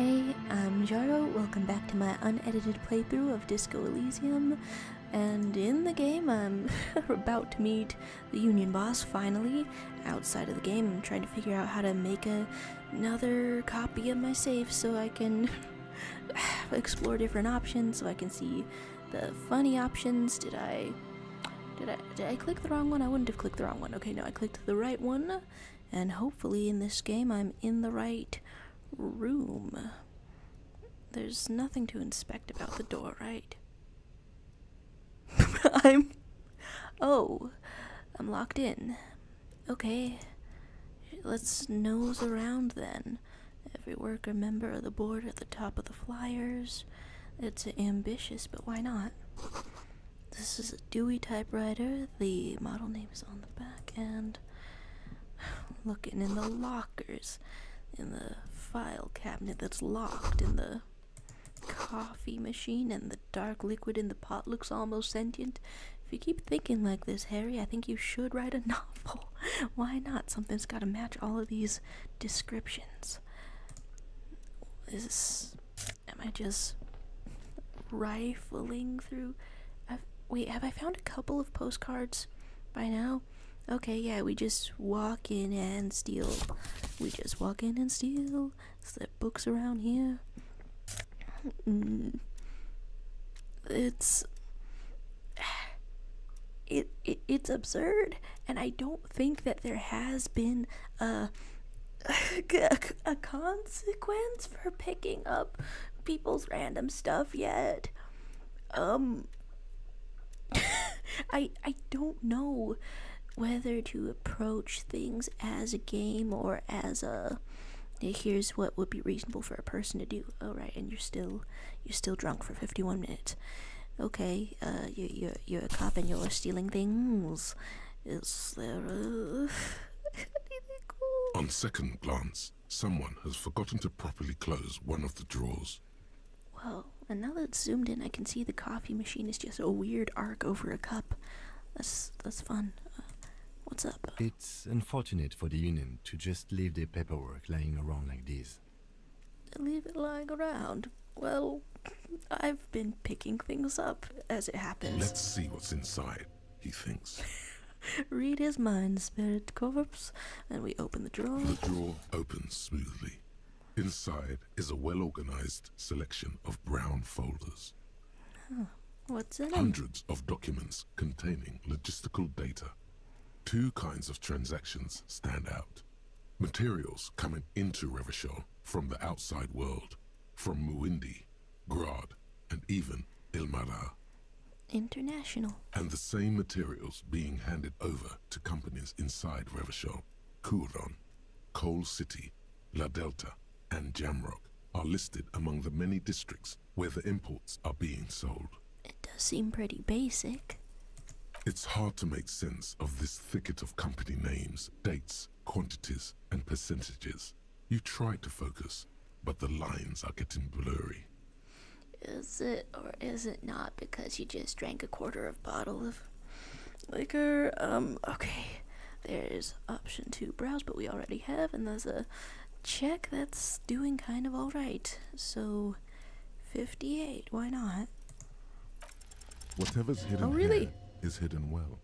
Hey, I'm Jaro. Welcome back to my unedited playthrough of Disco Elysium. And in the game, I'm about to meet the Union boss, finally. Outside of the game, I'm trying to figure out how to make another copy of my save so I can explore different options, so I can see the funny options. Did I click the wrong one? I wouldn't have clicked the wrong one. Okay, no, I clicked the right one. And hopefully in this game, I'm in the right room. There's nothing to inspect about the door, right? I'm locked in. Okay, let's nose around then. Every worker member of the board at the top of the flyers. It's ambitious, but why not? This is a Dewey typewriter. The model name is on the back, and looking in the lockers, in the file cabinet that's locked, in the coffee machine, and the dark liquid in the pot looks almost sentient. If you keep thinking like this, Harry, I think you should write a novel. Why not? Something's gotta match all of these descriptions. Am I just rifling through? Wait, have I found a couple of postcards by now? Okay, yeah, we just walk in and steal. Is there books around here? It's absurd, and I don't think that there has been a consequence for picking up people's random stuff yet. I don't know whether to approach things as a game or as here's what would be reasonable for a person to do. Oh, right, and you're still drunk for 51 minutes. Okay, you're a cop and you're stealing things. Is there anything cool? On second glance, someone has forgotten to properly close one of the drawers. Well, and now that it's zoomed in, I can see the coffee machine is just a weird arc over a cup. That's fun. What's up? It's unfortunate for the Union to just leave their paperwork lying around like this. Leave it lying around? Well, I've been picking things up as it happens. Let's see what's inside, he thinks. Read his mind, spirit corpse. And we open the drawer. The drawer opens smoothly. Inside is a well-organized selection of brown folders. Huh. What's in them? Hundreds of documents containing logistical data. Two kinds of transactions stand out. Materials coming into Revachol from the outside world, from Muindi, Grad, and even Ilmara. International. And the same materials being handed over to companies inside Revachol. Couron, Coal City, La Delta, and Jamrock are listed among the many districts where the imports are being sold. It does seem pretty basic. It's hard to make sense of this thicket of company names, dates, quantities, and percentages. You try to focus, but the lines are getting blurry. Is it or is it not because you just drank a quarter of a bottle of liquor? Okay. There's option 2, browse, but we already have, and there's a check that's doing kind of alright. So, 58, why not? Whatever's hidden really? here is hidden well.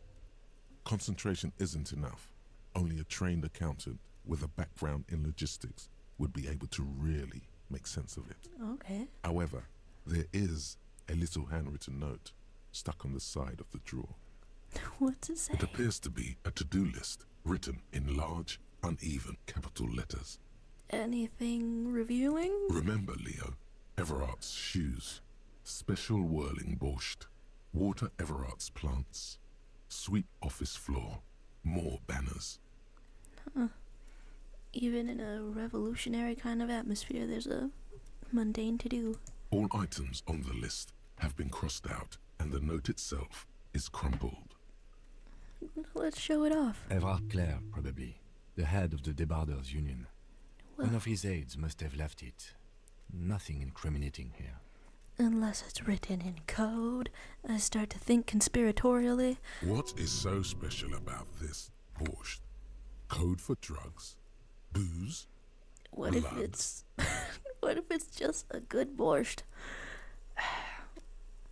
Concentration isn't enough. Only a trained accountant with a background in logistics would be able to really make sense of it. Okay. However, there is a little handwritten note stuck on the side of the drawer. What's it say? It appears to be a to-do list written in large, uneven capital letters. Anything revealing? Remember, Leo, Everart's shoes, special whirling borscht, water Everart's plants, sweep office floor, more banners. Huh. Even in a revolutionary kind of atmosphere, there's a mundane to-do. All items on the list have been crossed out, and the note itself is crumpled. Let's show it off. Evrart Claire, probably. The head of the Debarders Union. Well, One of his aides must have left it. Nothing incriminating here. unless it's written in code, I start to think conspiratorially. What is so special about this borscht? Code for drugs? Booze? What Blood. if What if it's just a good borscht?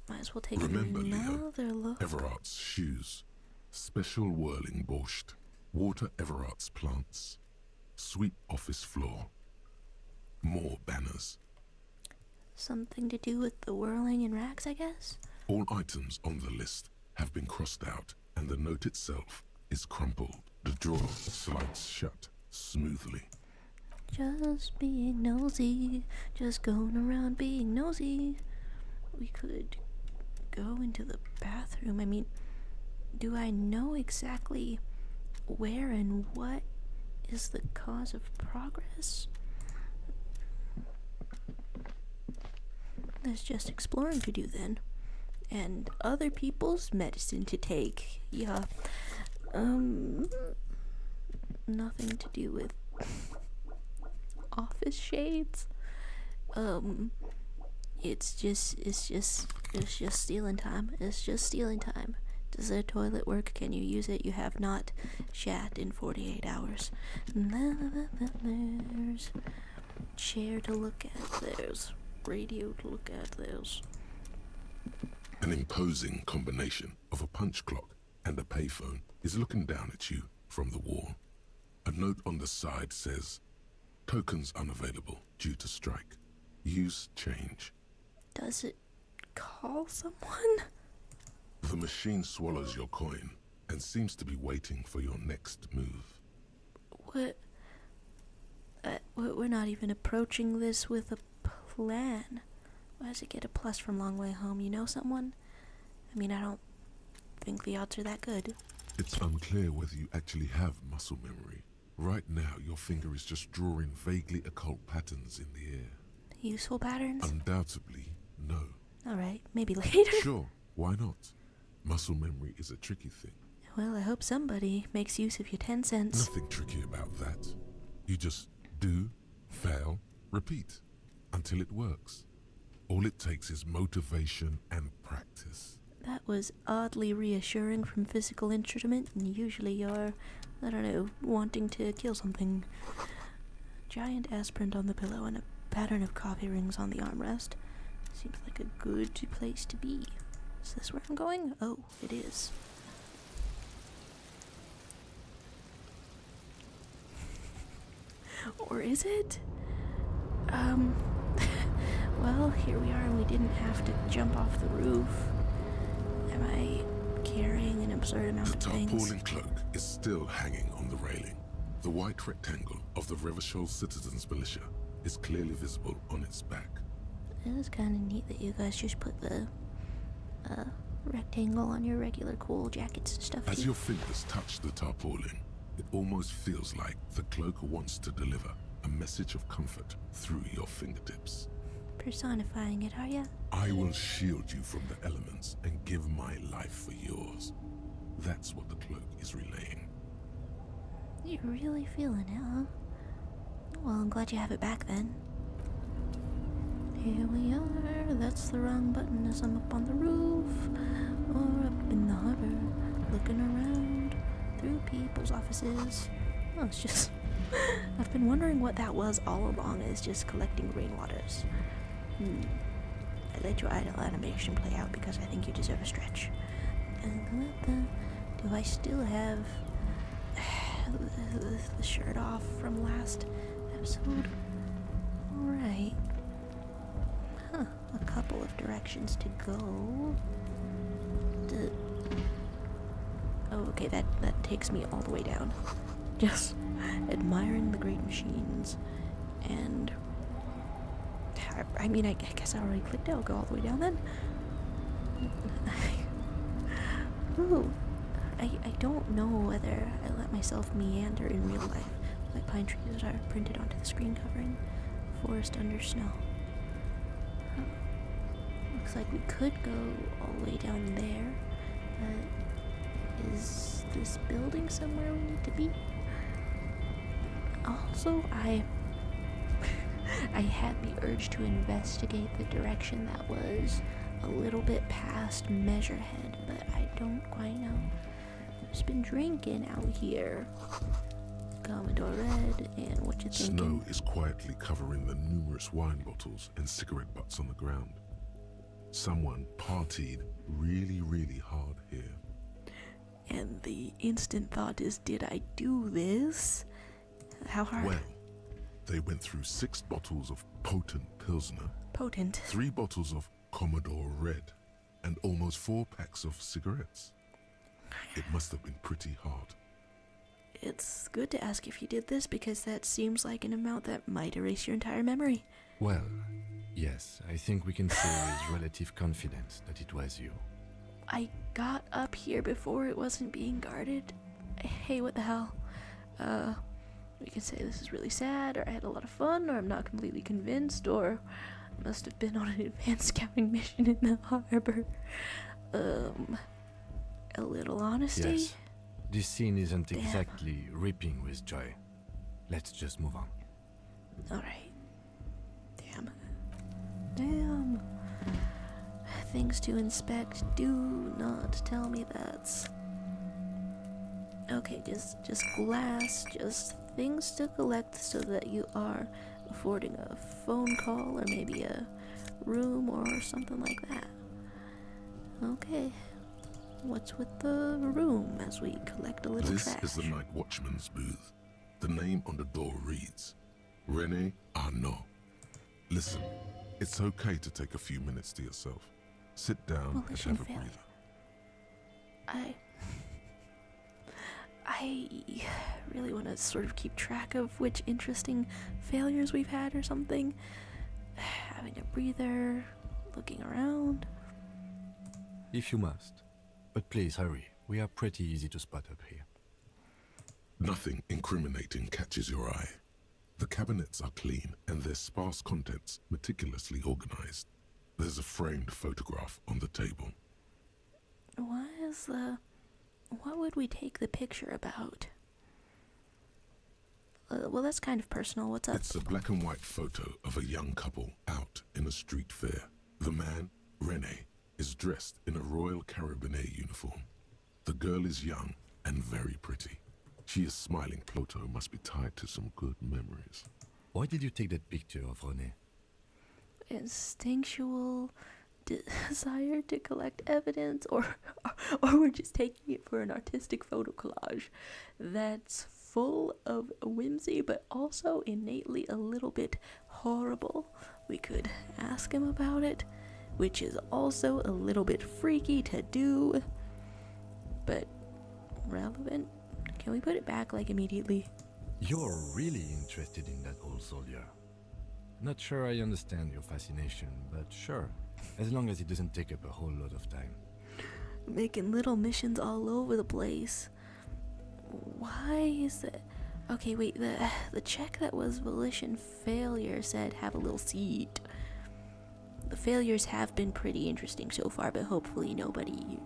Might as well take Remember, Leo, another look. Everart's shoes, special whirling borscht, water Everart's plants, sweep office floor, more banners. Something to do with the whirling in racks, I guess? All items on the list have been crossed out, and the note itself is crumpled. The drawer slides shut smoothly. Just being nosy, just going around being nosy. We could go into the bathroom. I mean, do I know exactly where and what is the cause of progress? There's just exploring to do then. And other people's medicine to take. Yeah. Nothing to do with office shades. It's just stealing time. It's just stealing time. Does the toilet work? Can you use it? You have not shat in 48 hours. There's chair to look at. There's radio to look at. There's An imposing combination of a punch clock and a payphone is looking down at you from the wall. A note on the side says, "Tokens unavailable due to strike. Use change." Does it call someone? The machine swallows your coin and seems to be waiting for your next move. What? We're not even approaching this with a plan. Why does it get a plus from long way home? You know someone? I mean, I don't think the odds are that good. It's unclear whether you actually have muscle memory. Right now, your finger is just drawing vaguely occult patterns in the air. Useful patterns? Undoubtedly, no. Alright, maybe later. Sure, why not? Muscle memory is a tricky thing. Well, I hope somebody makes use of your 10 cents. Nothing tricky about that. You just do, fail, repeat, until it works. All it takes is motivation and practice. That was oddly reassuring from physical instrument, and usually you're, I don't know, wanting to kill something. Giant aspirant on the pillow and a pattern of coffee rings on the armrest. Seems like a good place to be. Is this where I'm going? Oh, it is. Or is it? Well, here we are and we didn't have to jump off the roof. Am I carrying an absurd amount The of things? tarpaulin cloak is still hanging on the railing. The white rectangle of the Revachol Citizens Militia is clearly visible on its back. It was kind of neat that you guys just put the rectangle on your regular cool jackets and stuff. As too. your fingers touch the tarpaulin, it almost feels like the cloak wants to deliver a message of comfort through your fingertips. Personifying it, are ya? I will shield you from the elements and give my life for yours. That's what the cloak is relaying. You're really feeling it, huh? Well, I'm glad you have it back then. Here we are. That's the wrong button as I'm up on the roof. Or up in the harbor, looking around through people's offices. Oh, it's just... I've been wondering what that was all along, is just collecting rainwaters. I let your idle animation play out because I think you deserve a stretch. Do I still have the shirt off from last episode? Alright. Huh, a couple of directions to go. Oh, okay, that takes me all the way down. Just admiring the great machines. And I mean, I guess I already clicked it. I'll go all the way down then. Ooh, I don't know whether I let myself meander in real life. My pine trees are printed onto the screen covering. Forest under snow. Huh. Looks like we could go all the way down there. But is this building somewhere we need to be? Also, I had the urge to investigate the direction that was a little bit past Measurehead, but I don't quite know. Who's been drinking out here? Commodore Red, and what you thinking? Snow is quietly covering the numerous wine bottles and cigarette butts on the ground. Someone partied really, really hard here. And the instant thought is, did I do this? How hard? Well, they went through 6 bottles of potent Pilsner, Potent. 3 bottles of Commodore Red, and almost 4 packs of cigarettes. It must have been pretty hard. It's good to ask if you did this because that seems like an amount that might erase your entire memory. Well, yes, I think we can say with relative confidence that it was you. I got up here before it wasn't being guarded. Hey, what the hell? We can say this is really sad, or I had a lot of fun, or I'm not completely convinced, or I must have been on an advanced scouting mission in the harbor. A little honesty? Yes, this scene isn't Damn. exactly ripping with joy. Let's just move on. Alright. Damn. Things to inspect. Do not tell me that's... Okay, just glass, just things to collect so that you are affording a phone call or maybe a room or something like that. Okay. What's with the room as we collect a little This trash? is the night watchman's booth. The name on the door reads, René Arnaud. Listen, it's okay to take a few minutes to yourself. Sit down and Volition have a failure. breather. I really want to sort of keep track of which interesting failures we've had or something. Having a breather, looking around. If you must. But please hurry. We are pretty easy to spot up here. Nothing incriminating catches your eye. The cabinets are clean and their sparse contents meticulously organized. There's a framed photograph on the table. What would we take the picture about? Well, that's kind of personal. What's up? It's a black and white photo of a young couple out in a street fair. The man, René, is dressed in a Royal Carabinier uniform. The girl is young and very pretty. She is smiling. Photo must be tied to some good memories. Why did you take that picture of René? Instinctual desire to collect evidence, or we're just taking it for an artistic photo collage that's full of whimsy but also innately a little bit horrible. We could ask him about it, which is also a little bit freaky to do, but relevant. Can we put it back like immediately? You're really interested in that old soldier. Not sure I understand your fascination, but sure. As long as it doesn't take up a whole lot of time. Making little missions all over the place. Why is it? Okay, wait, the check that was volition failure said have a little seat. The failures have been pretty interesting so far, but hopefully nobody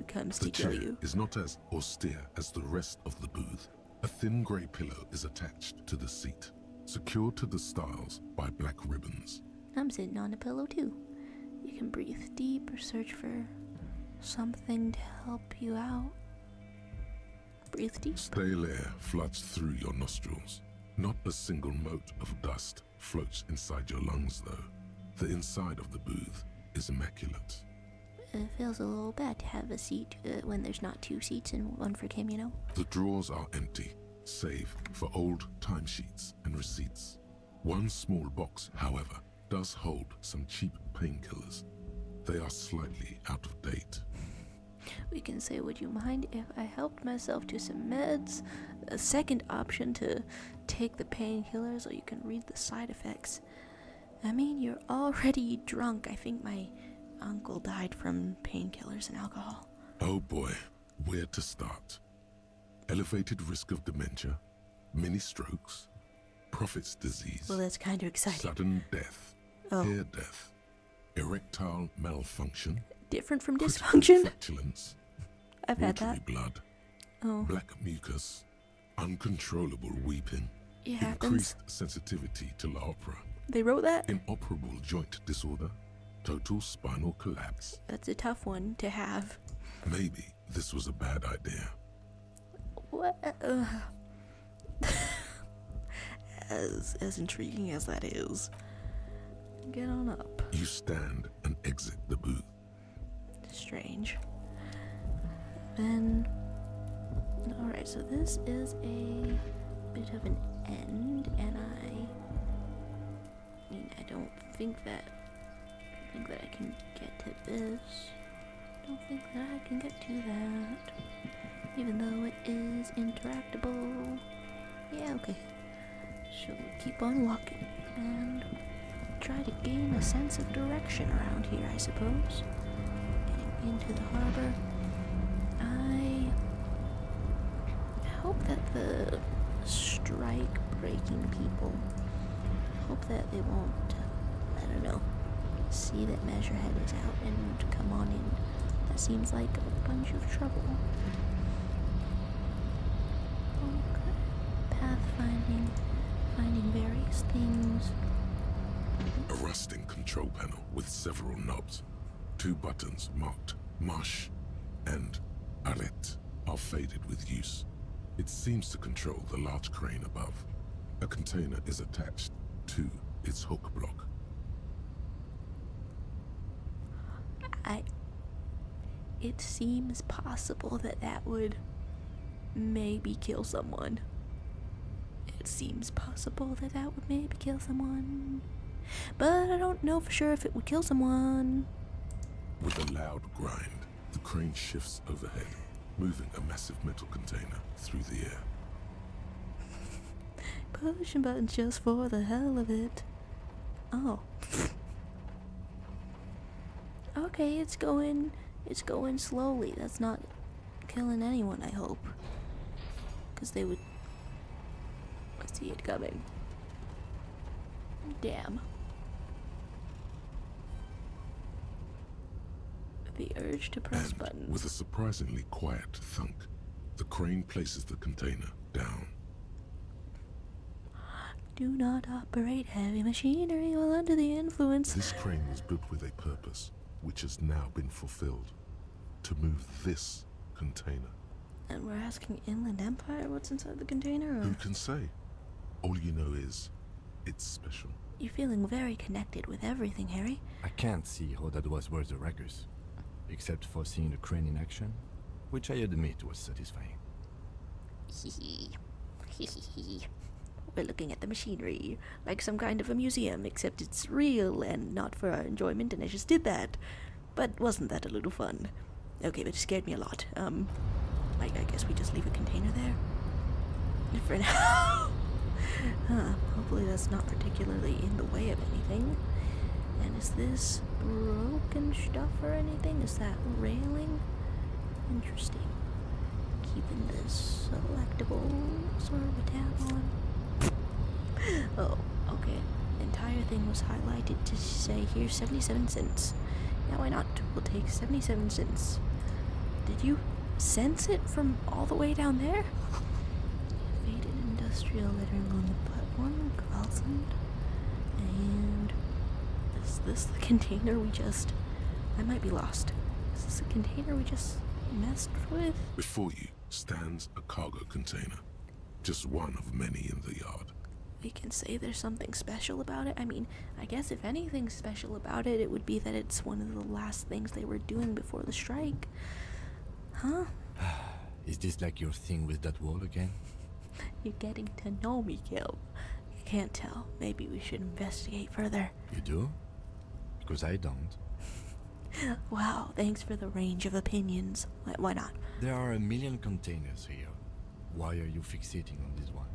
comes The to kill chair you. is not as austere as the rest of the booth. A thin grey pillow is attached to the seat, secured to the stiles by black ribbons. I'm sitting on a pillow too. You can breathe deep or search for something to help you out. Breathe deep. Stale air floods through your nostrils. Not a single mote of dust floats inside your lungs, though. The inside of the booth is immaculate. It feels a little bad to have a seat when there's not 2 seats and one for Kim, you know? The drawers are empty, save for old timesheets and receipts. One small box, however, does hold some cheap painkillers. They are slightly out of date. We can say, would you mind if I helped myself to some meds? A second option to take the painkillers, or you can read the side effects. I mean, you're already drunk. I think my uncle died from painkillers and alcohol. Oh boy, where to start? Elevated risk of dementia, mini strokes, Prophet's disease, Well, that's kind of exciting. sudden death, Oh. hair death, erectile malfunction, Different from critical dysfunction? flatulence, I've had watery that. blood, Oh, black mucus, uncontrollable weeping, it happens. increased sensitivity to la opera, They wrote that? inoperable joint disorder, total spinal collapse. That's a tough one to have. Maybe this was a bad idea. What? as intriguing as that is, get on up. You stand and exit the booth. Strange. Then, alright, so this is a bit of an end, and I mean, I don't think that I can get to this. I don't think that I can get to that, even though it is interactable. Yeah, okay. So we'll keep on walking and try to gain a sense of direction around here, I suppose. Getting into the harbor. I hope that the strike-breaking people, hope that they won't, I don't know, see that Measurehead is out and come on in. That seems like a bunch of trouble. Okay. Pathfinding, finding various things. A rusting control panel with several knobs. 2 buttons marked Marsh and Arrête are faded with use. It seems to control the large crane above. A container is attached to its hook block. It seems possible that that would maybe kill someone. It seems possible that that would maybe kill someone. But I don't know for sure if it would kill someone. With a loud grind, the crane shifts overhead, moving a massive metal container through the air. Pushing buttons just for the hell of it. Oh. Okay, it's going slowly. That's not killing anyone, I hope. Because they would see it coming. Damn. The urge to press And buttons. with a surprisingly quiet thunk, the crane places the container down. Do not operate heavy machinery while under the influence. This crane was built with a purpose, which has now been fulfilled. To move this container. And we're asking Inland Empire what's inside the container? Or? Who can say? All you know is, it's special. You're feeling very connected with everything, Harry. I can't see how that was worth the records, except for seeing the crane in action, which I admit was satisfying. We're looking at the machinery, like some kind of a museum, except it's real and not for our enjoyment, and I just did that. But wasn't that a little fun? Okay, but it scared me a lot. I guess we just leave a container there? For now. Hopefully that's not particularly in the way of anything. And is this broken stuff or anything? Is that railing? Interesting. Keeping this selectable sort of a tab on. Oh, okay. The entire thing was highlighted to say, here's 77 cents. Yeah, why not? We'll take 77 cents. Did you sense it from all the way down there? Faded industrial lettering on the platform, Carlson. And is this the container we just... I might be lost. Is this the container we just messed with? Before you stands a cargo container. Just one of many in the yard. We can say there's something special about it. I mean, I guess if anything's special about it, it would be that it's one of the last things they were doing before the strike. Huh? Is this like your thing with that wall again? You're getting to know me, Gil. You can't tell. Maybe we should investigate further. You do? Because I don't. Wow, thanks for the range of opinions. Why not? There are a million containers here. Why are you fixating on this one?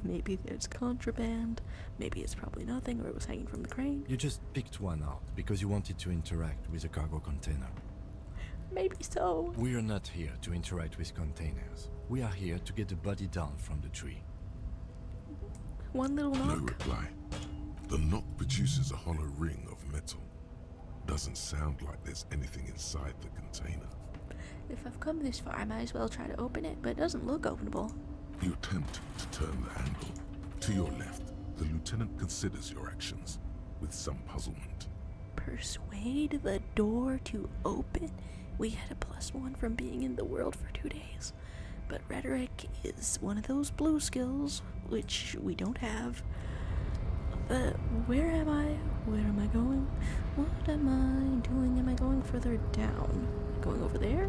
Maybe there's contraband. Maybe it's probably nothing, or it was hanging from the crane. You just picked one out because you wanted to interact with a cargo container. Maybe so. We are not here to interact with containers. We are here to get the body down from the tree. One little No knock. reply. The knock produces a hollow ring of metal. Doesn't sound like there's anything inside the container. If I've come this far, I might as well try to open it, but it doesn't look openable. You attempt to turn the handle. To your left, the lieutenant considers your actions with some puzzlement. Persuade the door to open? We had a +1 from being in the world for 2 days. But rhetoric is one of those blue skills, which we don't have. But where am I? Where am I going? What am I doing? Am I going further down? Going over there?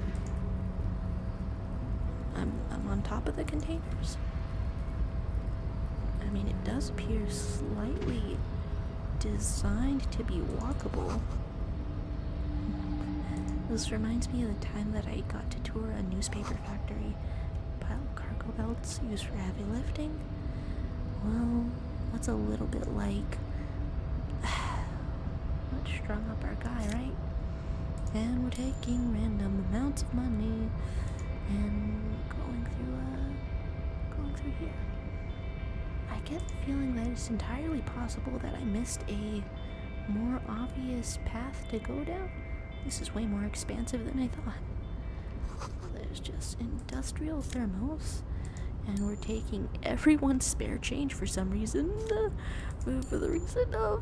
I'm on top of the containers. I mean, it does appear slightly designed to be walkable. This reminds me of the time that I got to tour a newspaper factory. Pile cargo belts used for heavy lifting. Well, that's a little bit like... Let's strung up our guy, right? And we're taking random amounts of money and going through here. I get the feeling that it's entirely possible that I missed a more obvious path to go down. This is way more expansive than I thought. There's just industrial thermos, and we're taking everyone's spare change for some reason. For the reason of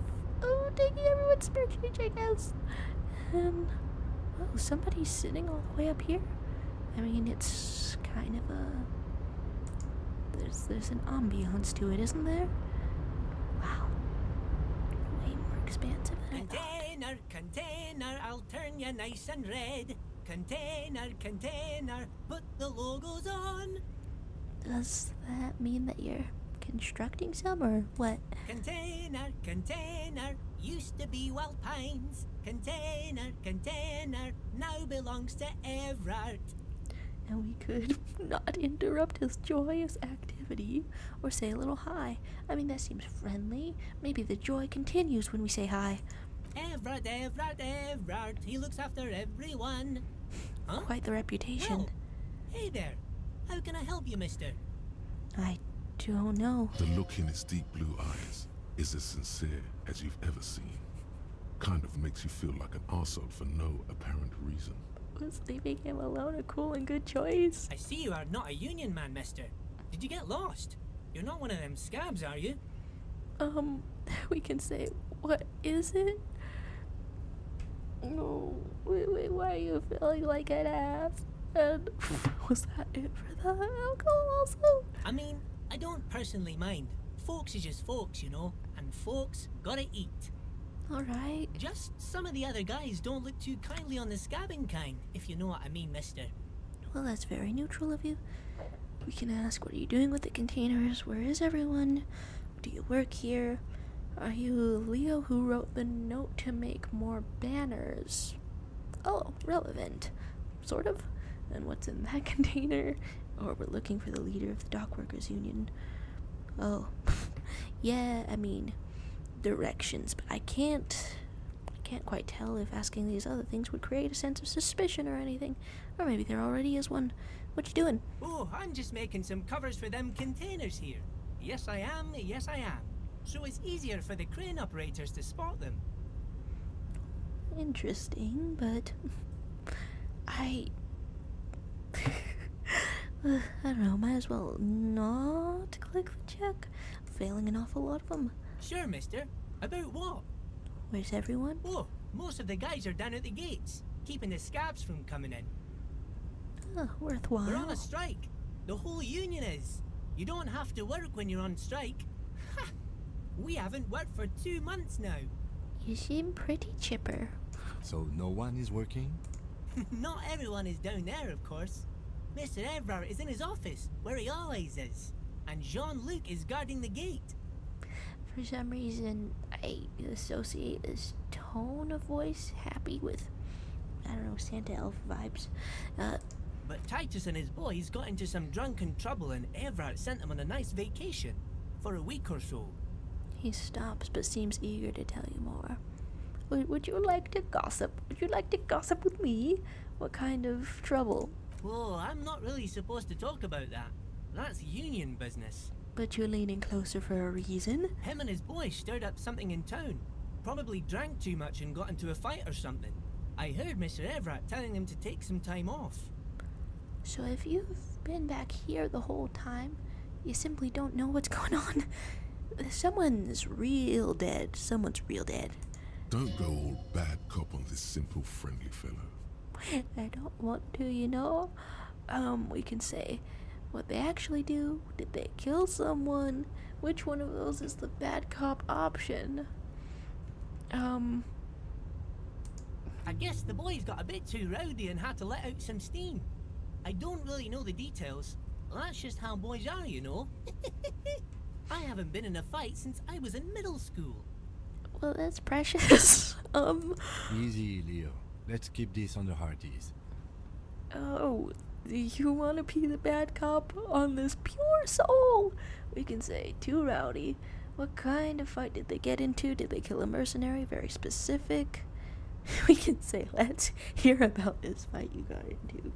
taking everyone's spare change, I guess. And somebody's sitting all the way up here. I mean, it's kind of a... There's an ambiance to it, isn't there? Wow. Way more expansive than I thought. Container, I'll turn you nice and red. Container, put the logos on. Does that mean that you're constructing some, or what? Container, used to be Wild Pines. Container, now belongs to Evrart. And we could not interrupt his joyous activity or say a little hi. I mean, that seems friendly. Maybe the joy continues when we say hi. Evrart, he looks after everyone. Huh? Quite the reputation. Well, hey there. How can I help you, mister? I don't know. The look in its deep blue eyes is as sincere as you've ever seen. Kind of makes you feel like an arsehole for no apparent reason. Was leaving him alone a cool and good choice? I see you are not a union man, mister. Did you get lost? You're not one of them scabs, are you? We can say, what is it? No, wait, why are you feeling like an ass? And was that it for the alcohol also? I mean, I don't personally mind. Folks is just folks, you know, and folks gotta eat. Alright. Just some of the other guys don't look too kindly on the scabbing kind, if you know what I mean, mister. Well, that's very neutral of you. We can ask, what are you doing with the containers? Where is everyone? Do you work here? Are you Leo who wrote the note to make more banners? Oh, relevant. Sort of. And what's in that container? Or we're looking for the leader of the dock workers union. Oh, yeah, I mean, directions, but I can't quite tell if asking these other things would create a sense of suspicion or anything. Or maybe there already is one. What you doing? Oh, I'm just making some covers for them containers here. Yes, I am. So it's easier for the crane operators to spot them. Interesting, but I don't know, might as well not click the check. Failing an awful lot of them. Sure, mister. About what? Where's everyone? Oh, most of the guys are down at the gates, keeping the scabs from coming in. Oh, worthwhile. We're on a strike. The whole union is. You don't have to work when you're on strike. Ha! We haven't worked for 2 months now. You seem pretty chipper. So no one is working? Not everyone is down there, of course. Mr. Evrart is in his office, where he always is. And Jean-Luc is guarding the gate. For some reason, I associate this tone of voice happy with, I don't know, Santa Elf vibes. But Titus and his boys got into some drunken trouble and Evrart sent them on a nice vacation. For a week or so. He stops but seems eager to tell you more. Would you like to gossip? Would you like to gossip with me? What kind of trouble? Oh, I'm not really supposed to talk about that. That's union business. But you're leaning closer for a reason? Him and his boys stirred up something in town. Probably drank too much and got into a fight or something. I heard Mr. Evrart telling them to take some time off. So if you've been back here the whole time, you simply don't know what's going on. Someone's real dead. Someone's real dead. Don't go all bad cop on this simple, friendly fellow. I don't want to, you know. We can say, What they actually do? Did they kill someone? Which one of those is the bad cop option? I guess the boys got a bit too rowdy and had to let out some steam. I don't really know the details. That's just how boys are, you know. I haven't been in a fight since I was in middle school. Well, that's precious. Easy, Leo. Let's keep this on the hearties. Oh, do you want to be the bad cop on this pure soul? We can say too rowdy. What kind of fight did they get into? Did they kill a mercenary? Very specific. We can say, let's hear about this fight you got into.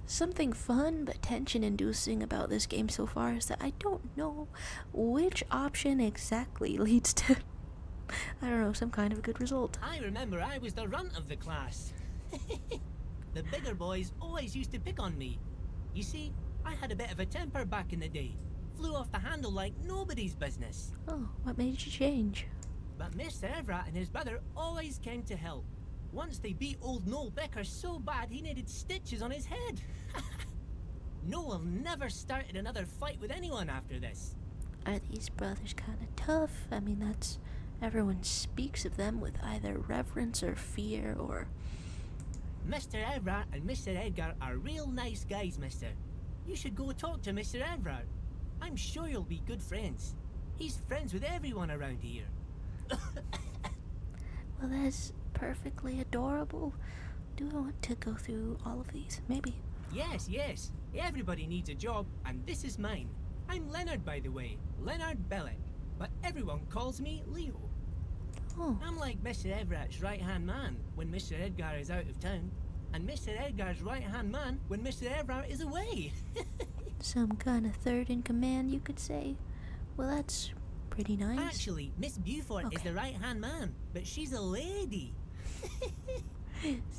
Something fun but tension-inducing about this game so far is that I don't know which option exactly leads to, I don't know, some kind of a good result. I remember I was the runt of the class. The bigger boys always used to pick on me. You see, I had a bit of a temper back in the day. Flew off the handle like nobody's business. Oh, what made you change? But Mr. Evrart and his brother always came to help. Once they beat old Noel Becker so bad he needed stitches on his head. Noel never started another fight with anyone after this. Are these brothers kind of tough? I mean, that's... everyone speaks of them with either reverence or fear or... Mr. Evrart and Mr. Edgar are real nice guys, mister. You should go talk to Mr. Evrart. I'm sure you'll be good friends. He's friends with everyone around here. Well, that's perfectly adorable. Do I want to go through all of these? Maybe. Yes, yes. Everybody needs a job, and this is mine. I'm Leonard, by the way. Leonard Bellick. But everyone calls me Leo. Oh, I'm like Mr. Everett's right-hand man when Mr. Edgar is out of town, and Mr. Edgar's right-hand man when Mr. Evrart is away. some kind of third in command, you could say. Well, that's pretty nice. Actually, Miss Beaufort is Okay. the right-hand man, but she's a lady.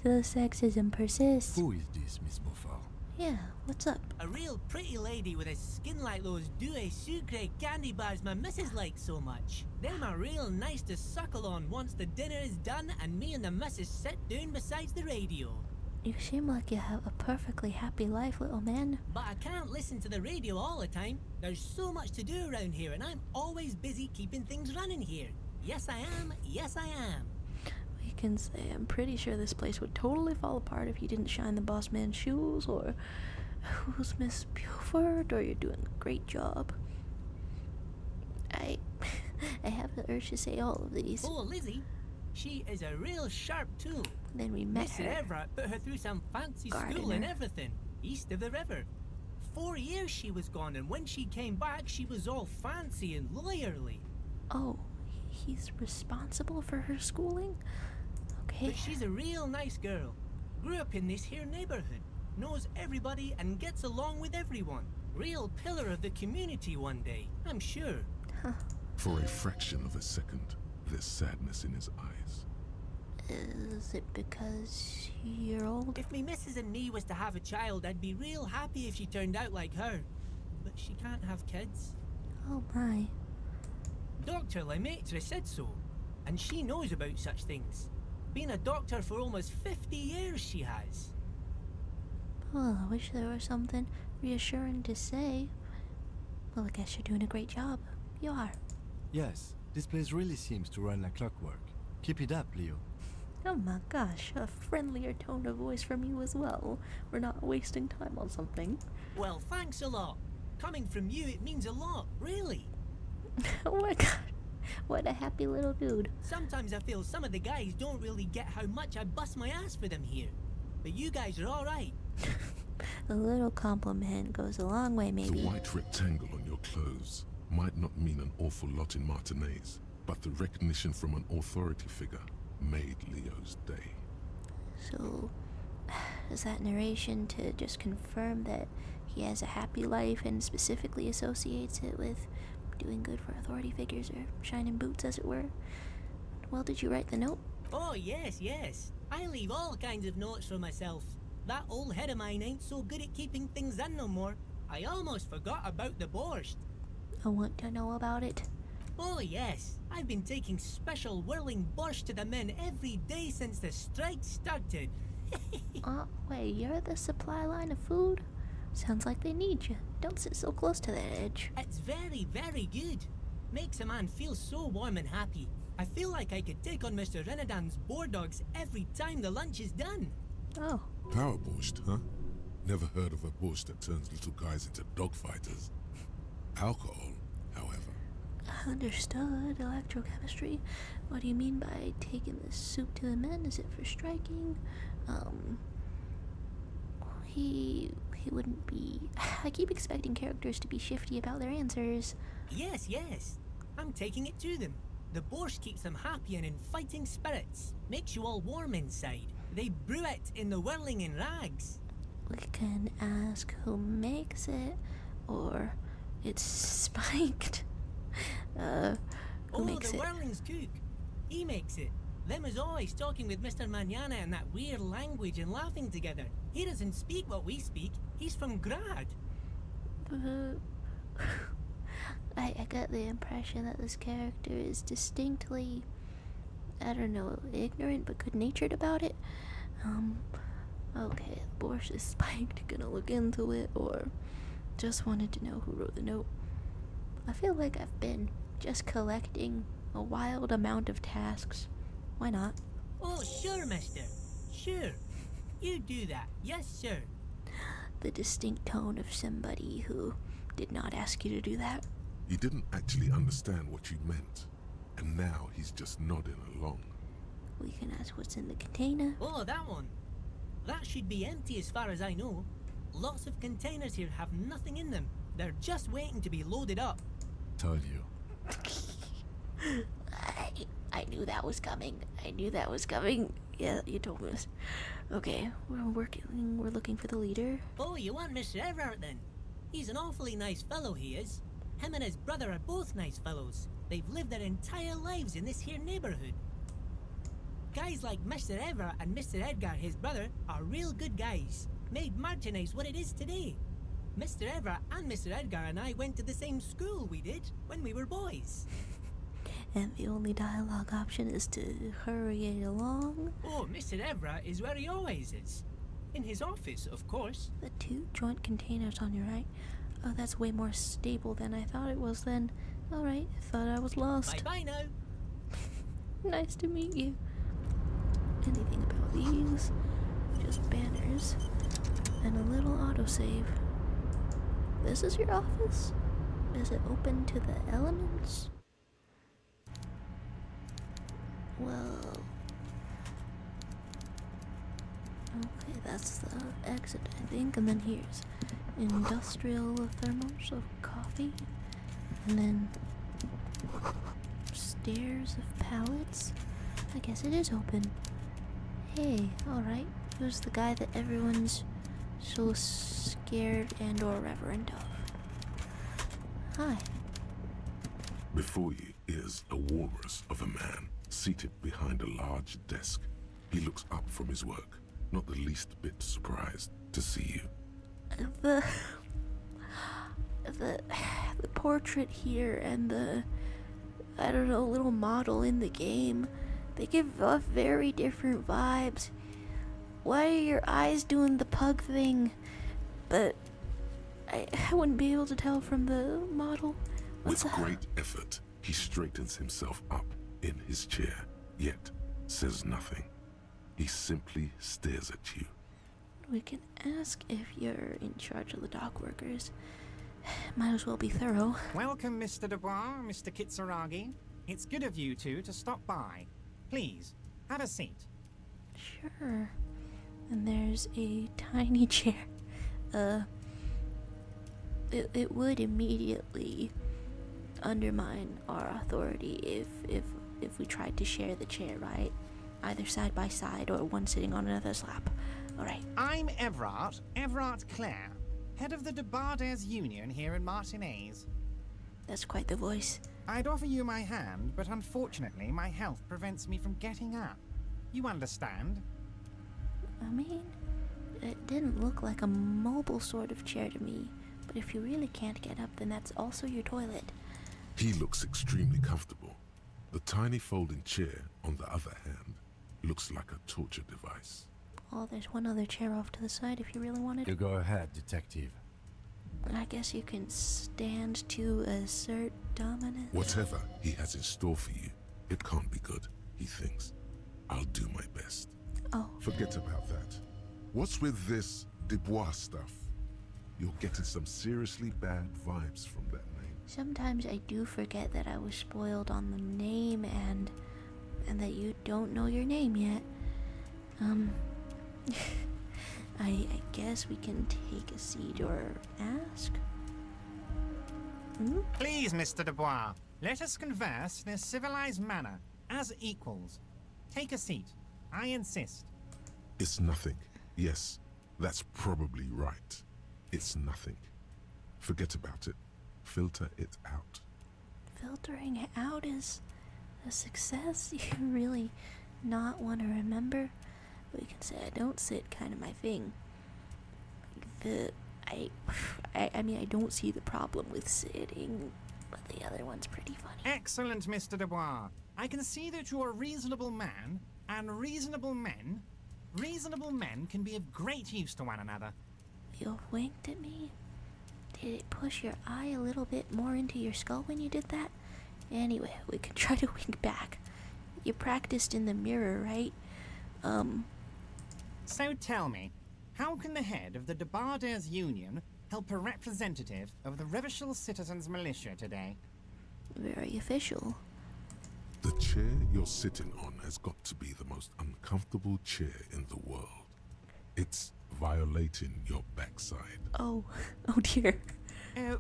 So sexism persists. Who is this, Miss Beaufort? Yeah, what's up? A real pretty lady with a skin like those douce sucre candy bars my missus likes so much. Them are real nice to suckle on once the dinner is done and me and the missus sit down beside the radio. You seem like you have a perfectly happy life, little man. But I can't listen to the radio all the time. There's so much to do around here and I'm always busy keeping things running here. Yes, I am. Yes, I am. We can say I'm pretty sure this place would totally fall apart if you didn't shine the boss man's shoes, or who's Miss Beaufort, or you're doing a great job. I have the urge to say all of these. Oh, Lizzie. She is a real sharp tool. Then we met Mr. her. Evrart put her through some fancy school and Gardener. everything, east of the river. 4 years she was gone, and when she came back, she was all fancy and lawyerly. Oh, he's responsible for her schooling? Okay. But she's a real nice girl. Grew up in this here neighborhood, knows everybody and gets along with everyone. Real pillar of the community one day, I'm sure. For a fraction of a second, there's sadness in his eyes. Is it because you're old? If me missus and me was to have a child, I'd be real happy if she turned out like her. But she can't have kids. Oh my. Dr. Lemaitre said so, and she knows about such things. Been a doctor for almost 50 years, she has. Well, I wish there was something reassuring to say. Well, I guess you're doing a great job. You are. Yes, this place really seems to run like clockwork. Keep it up, Leo. Oh my gosh, a friendlier tone of voice from you as well. We're not wasting time on something. Well, thanks a lot. Coming from you, it means a lot, really. Oh my god. What a happy little dude. Sometimes I feel some of the guys don't really get how much I bust my ass for them here. But you guys are alright. A little compliment goes a long way, maybe. The white rectangle on your clothes might not mean an awful lot in Martinaise, but the recognition from an authority figure made Leo's day. So, is that narration to just confirm that he has a happy life and specifically associates it with doing good for authority figures, or shining boots, as it were? Well, did you write the note? Oh, yes, yes. I leave all kinds of notes for myself. That old head of mine ain't so good at keeping things in no more. I almost forgot about the borscht. I want to know about it. Oh, yes. I've been taking special whirling borscht to the men every day since the strike started. Wait, you're the supply line of food? Sounds like they need you. Don't sit so close to that edge. It's very, very good. Makes a man feel so warm and happy. I feel like I could take on Mr. Renadan's boar dogs every time the lunch is done. Oh, Power borscht, huh? Never heard of a borscht that turns little guys into dogfighters. Alcohol, however. understood. Electrochemistry. What do you mean by taking this soup to the men? Is it for striking? He wouldn't be... I keep expecting characters to be shifty about their answers. Yes, yes. I'm taking it to them. The borscht keeps them happy and in fighting spirits. Makes you all warm inside. They brew it in the whirling in rags. We can ask who makes it, or it's spiked. Who makes the it? whirling's cook. He makes it. Them is always talking with Mr. Manana in that weird language and laughing together. He doesn't speak what we speak. He's from Grad. I got the impression that this character is distinctly, I don't know, ignorant but good-natured about it. Okay, borscht is spiked, gonna look into it, or just wanted to know who wrote the note. I feel like I've been just collecting a wild amount of tasks. Why not? Oh, sure, mister. Sure. You do that. Yes, sir. The distinct tone of somebody who did not ask you to do that. He didn't actually understand what you meant, and now he's just nodding along. We can ask what's in the container. Oh, that one. That should be empty as far as I know. Lots of containers here have nothing in them. They're just waiting to be loaded up. Told you. I knew that was coming. I knew that was coming. Yeah, you told me this. Okay, we're looking for the leader. Oh, you want Mr. Evrart then? He's an awfully nice fellow, he is. Him and his brother are both nice fellows. They've lived their entire lives in this here neighborhood. Guys like Mr. Evrart and Mr. Edgar, his brother, are real good guys. Made Martinez what it is today. Mr. Evrart and Mr. Edgar and I went to the same school we did when we were boys. And the only dialogue option is to hurry it along. Oh, Mr. Evrart is where he always is. In his office, of course. The two joint containers on your right. Oh, that's way more stable than I thought it was then. Alright, thought I was lost. Bye-bye now. Nice to meet you. Anything about these? Just banners. And a little autosave. This is your office? Is it open to the elements? Well... Okay, that's the exit, I think. And then here's industrial thermos of coffee. And then stairs of pallets. I guess it is open. Hey, alright. Who's the guy that everyone's so scared and or reverent of? Hi. Before you is a walrus of a man, seated behind a large desk. He looks up from his work, not the least bit surprised to see you. The portrait here and the, I don't know, little model in the game, they give off very different vibes. Why are your eyes doing the pug thing? But I wouldn't be able to tell from the model. With great effort, he straightens himself up in his chair, yet says nothing. He simply stares at you. We can ask if you're in charge of the dock workers. Might as well be thorough. Welcome, Mr. Dubois, Mr. Kitsuragi. It's good of you two to stop by. Please, have a seat. Sure. And there's a tiny chair. It would immediately undermine our authority if we tried to share the chair, right? Either side by side or one sitting on another's lap. Alright. I'm Evrart Claire, head of the Debarders Union here in Martinez. That's quite the voice. I'd offer you my hand, but unfortunately my health prevents me from getting up. You understand? I mean, it didn't look like a mobile sort of chair to me. But if you really can't get up, then that's also your toilet. He looks extremely comfortable. The tiny folding chair, on the other hand, looks like a torture device. Oh, there's one other chair off to the side if you really wanted. You go ahead, detective. I guess you can stand to assert dominance. Whatever he has in store for you, it can't be good, he thinks. I'll do my best. Oh, Forget about that. What's with this Dubois stuff? You're getting some seriously bad vibes from that name. sometimes I do forget that I was spoiled on the name and that you don't know your name yet. I guess we can take a seat or ask? Hmm? Please, Mr. Dubois, let us converse in a civilized manner, as equals. Take a seat. I insist. It's nothing. Yes, that's probably right. It's nothing. Forget about it. Filter it out. Filtering it out is a success. You really not want to remember? We can say I don't sit, kind of my thing. I mean, I don't see the problem with sitting, but the other one's pretty funny. Excellent, Mr. Dubois. I can see that you're a reasonable man, and reasonable men can be of great use to one another. You winked at me? Did it push your eye a little bit more into your skull when you did that? Anyway, we can try to wink back. You practiced in the mirror, right? So tell me, how can the head of the Debarders Union help a representative of the Revachol Citizens Militia today? Very official. The chair you're sitting on has got to be the most uncomfortable chair in the world. It's violating your backside. Oh, oh dear.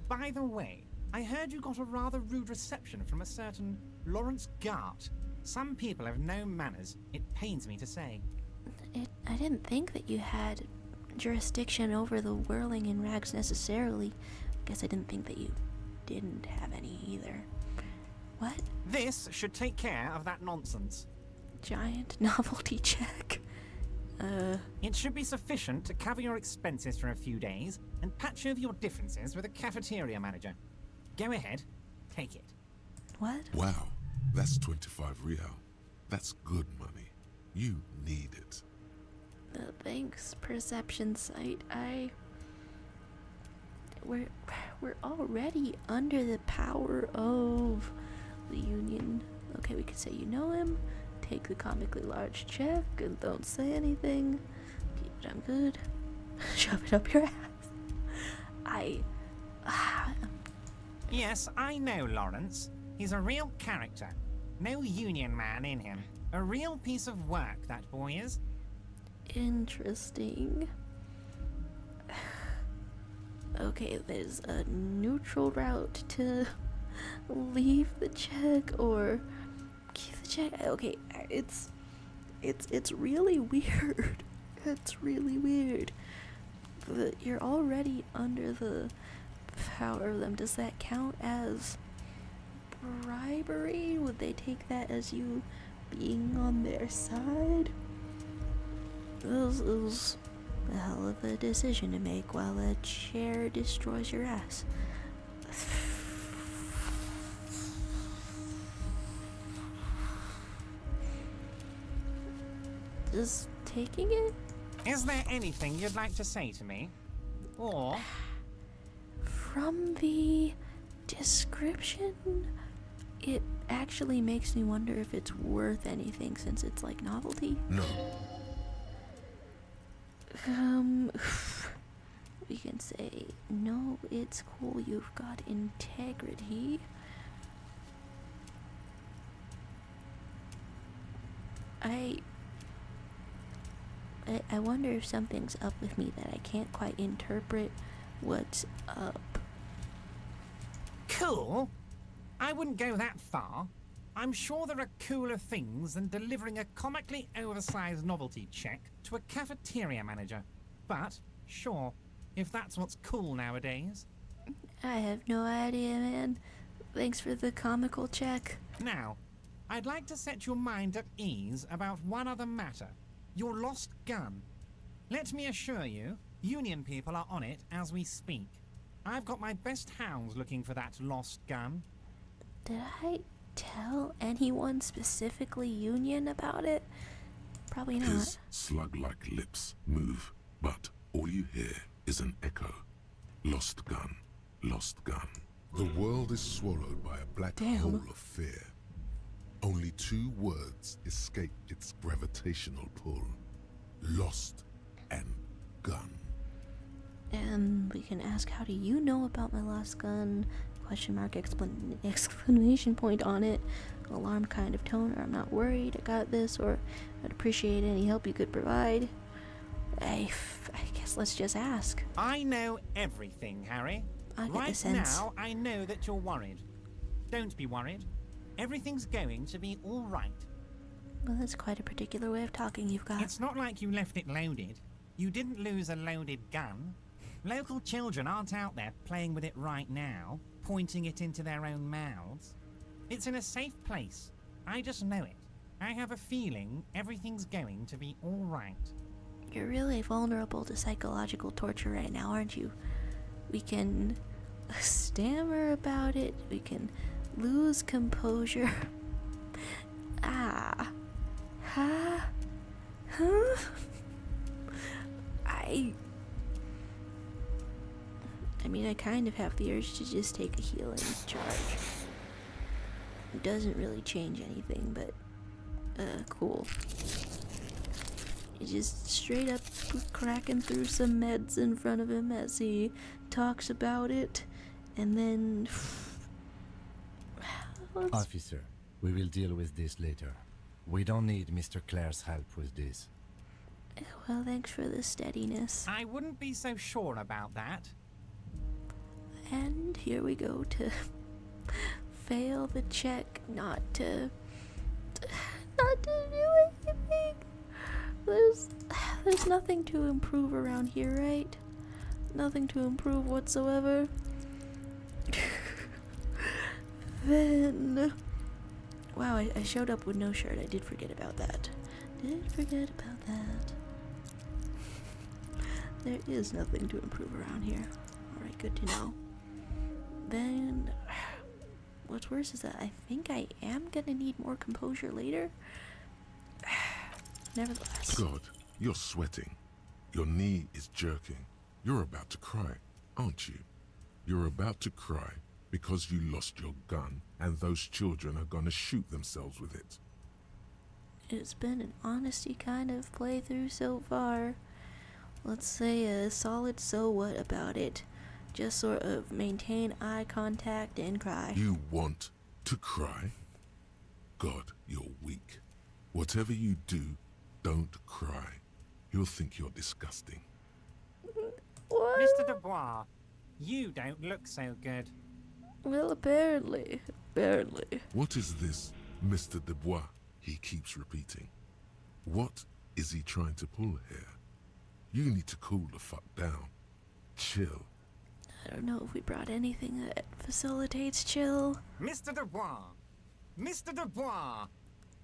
By the way, I heard you got a rather rude reception from a certain Lawrence Gart. Some people have no manners, it pains me to say. I didn't think that you had jurisdiction over the whirling in rags necessarily. Guess I didn't think that you didn't have any either. What? This should take care of that nonsense. Giant novelty check. It should be sufficient to cover your expenses for a few days and patch over your differences with a cafeteria manager. Go ahead, take it. What? Wow, that's 25 real. That's good money. You need it. Thanks, perception sight. We're already under the power of the Union. Okay, we could say you know him, take the comically large check, and don't say anything. Keep it on good. Shove it up your ass. Yes, I know Lawrence. He's a real character. No Union man in him. A real piece of work, that boy is. Interesting. Okay, there's a neutral route to leave the check or keep the check. Okay, it's really weird. It's really weird. But you're already under the power of them. Does that count as bribery? Would they take that as you being on their side? It was a hell of a decision to make while a chair destroys your ass. Just taking it? Is there anything you'd like to say to me? Or... From the description, it actually makes me wonder if it's worth anything since it's like novelty. No. We can say, no, it's cool, you've got integrity. I wonder if something's up with me that I can't quite interpret what's up. Cool? I wouldn't go that far. I'm sure there are cooler things than delivering a comically oversized novelty check to a cafeteria manager. But, sure, if that's what's cool nowadays. I have no idea, man. Thanks for the comical check. Now, I'd like to set your mind at ease about one other matter. Your lost gun. Let me assure you, Union people are on it as we speak. I've got my best hounds looking for that lost gun. Did I tell anyone specifically Union about it? Probably not. His slug-like lips move, but all you hear is an echo. Lost gun, lost gun. The world is swallowed by a black Damn. hole of fear. Only 2 words escape its gravitational pull. Lost and gun. And we can ask, how do you know about my lost gun? Question mark, exclamation point on it. Alarm kind of tone, or I'm not worried, I got this, or I'd appreciate any help you could provide. I guess let's just ask. I know everything, Harry. I get the Right sense. now, I know that you're worried. Don't be worried. Everything's going to be all right. Well, that's quite a particular way of talking you've got. It's not like you left it loaded. You didn't lose a loaded gun. Local children aren't out there playing with it right now, pointing it into their own mouths. It's in a safe place. I just know it. I have a feeling everything's going to be all right. You're really vulnerable to psychological torture right now, aren't you? We can stammer about it. We can lose composure. Ah. Huh? Huh? I mean, I kind of have the urge to just take a healing charge. It doesn't really change anything, but cool. He's just straight up cracking through some meds in front of him as he talks about it, and then Officer, we will deal with this later. We don't need Mr. Claire's help with this. well, thanks for the steadiness. I wouldn't be so sure about that. And here we go to fail the check, not to do anything. There's nothing to improve around here, right? Nothing to improve whatsoever. Then, wow, I showed up with no shirt. I did forget about that. There is nothing to improve around here. Alright, good to know. Then, what's worse is that I think I am gonna need more composure later. Nevertheless. God, you're sweating. Your knee is jerking. You're about to cry, aren't you? You're about to cry because you lost your gun and those children are gonna shoot themselves with it. It's been an honesty kind of playthrough so far. Let's say a solid so what about it. Just sort of maintain eye contact and cry. You want to cry? God, you're weak. Whatever you do, don't cry. He'll think you're disgusting. What? Mr. Dubois, you don't look so good. Well, apparently. What is this, Mr. Dubois? He keeps repeating. What is he trying to pull here? You need to cool the fuck down. Chill. I don't know if we brought anything that facilitates chill. Mr. Dubois! Mr. Dubois!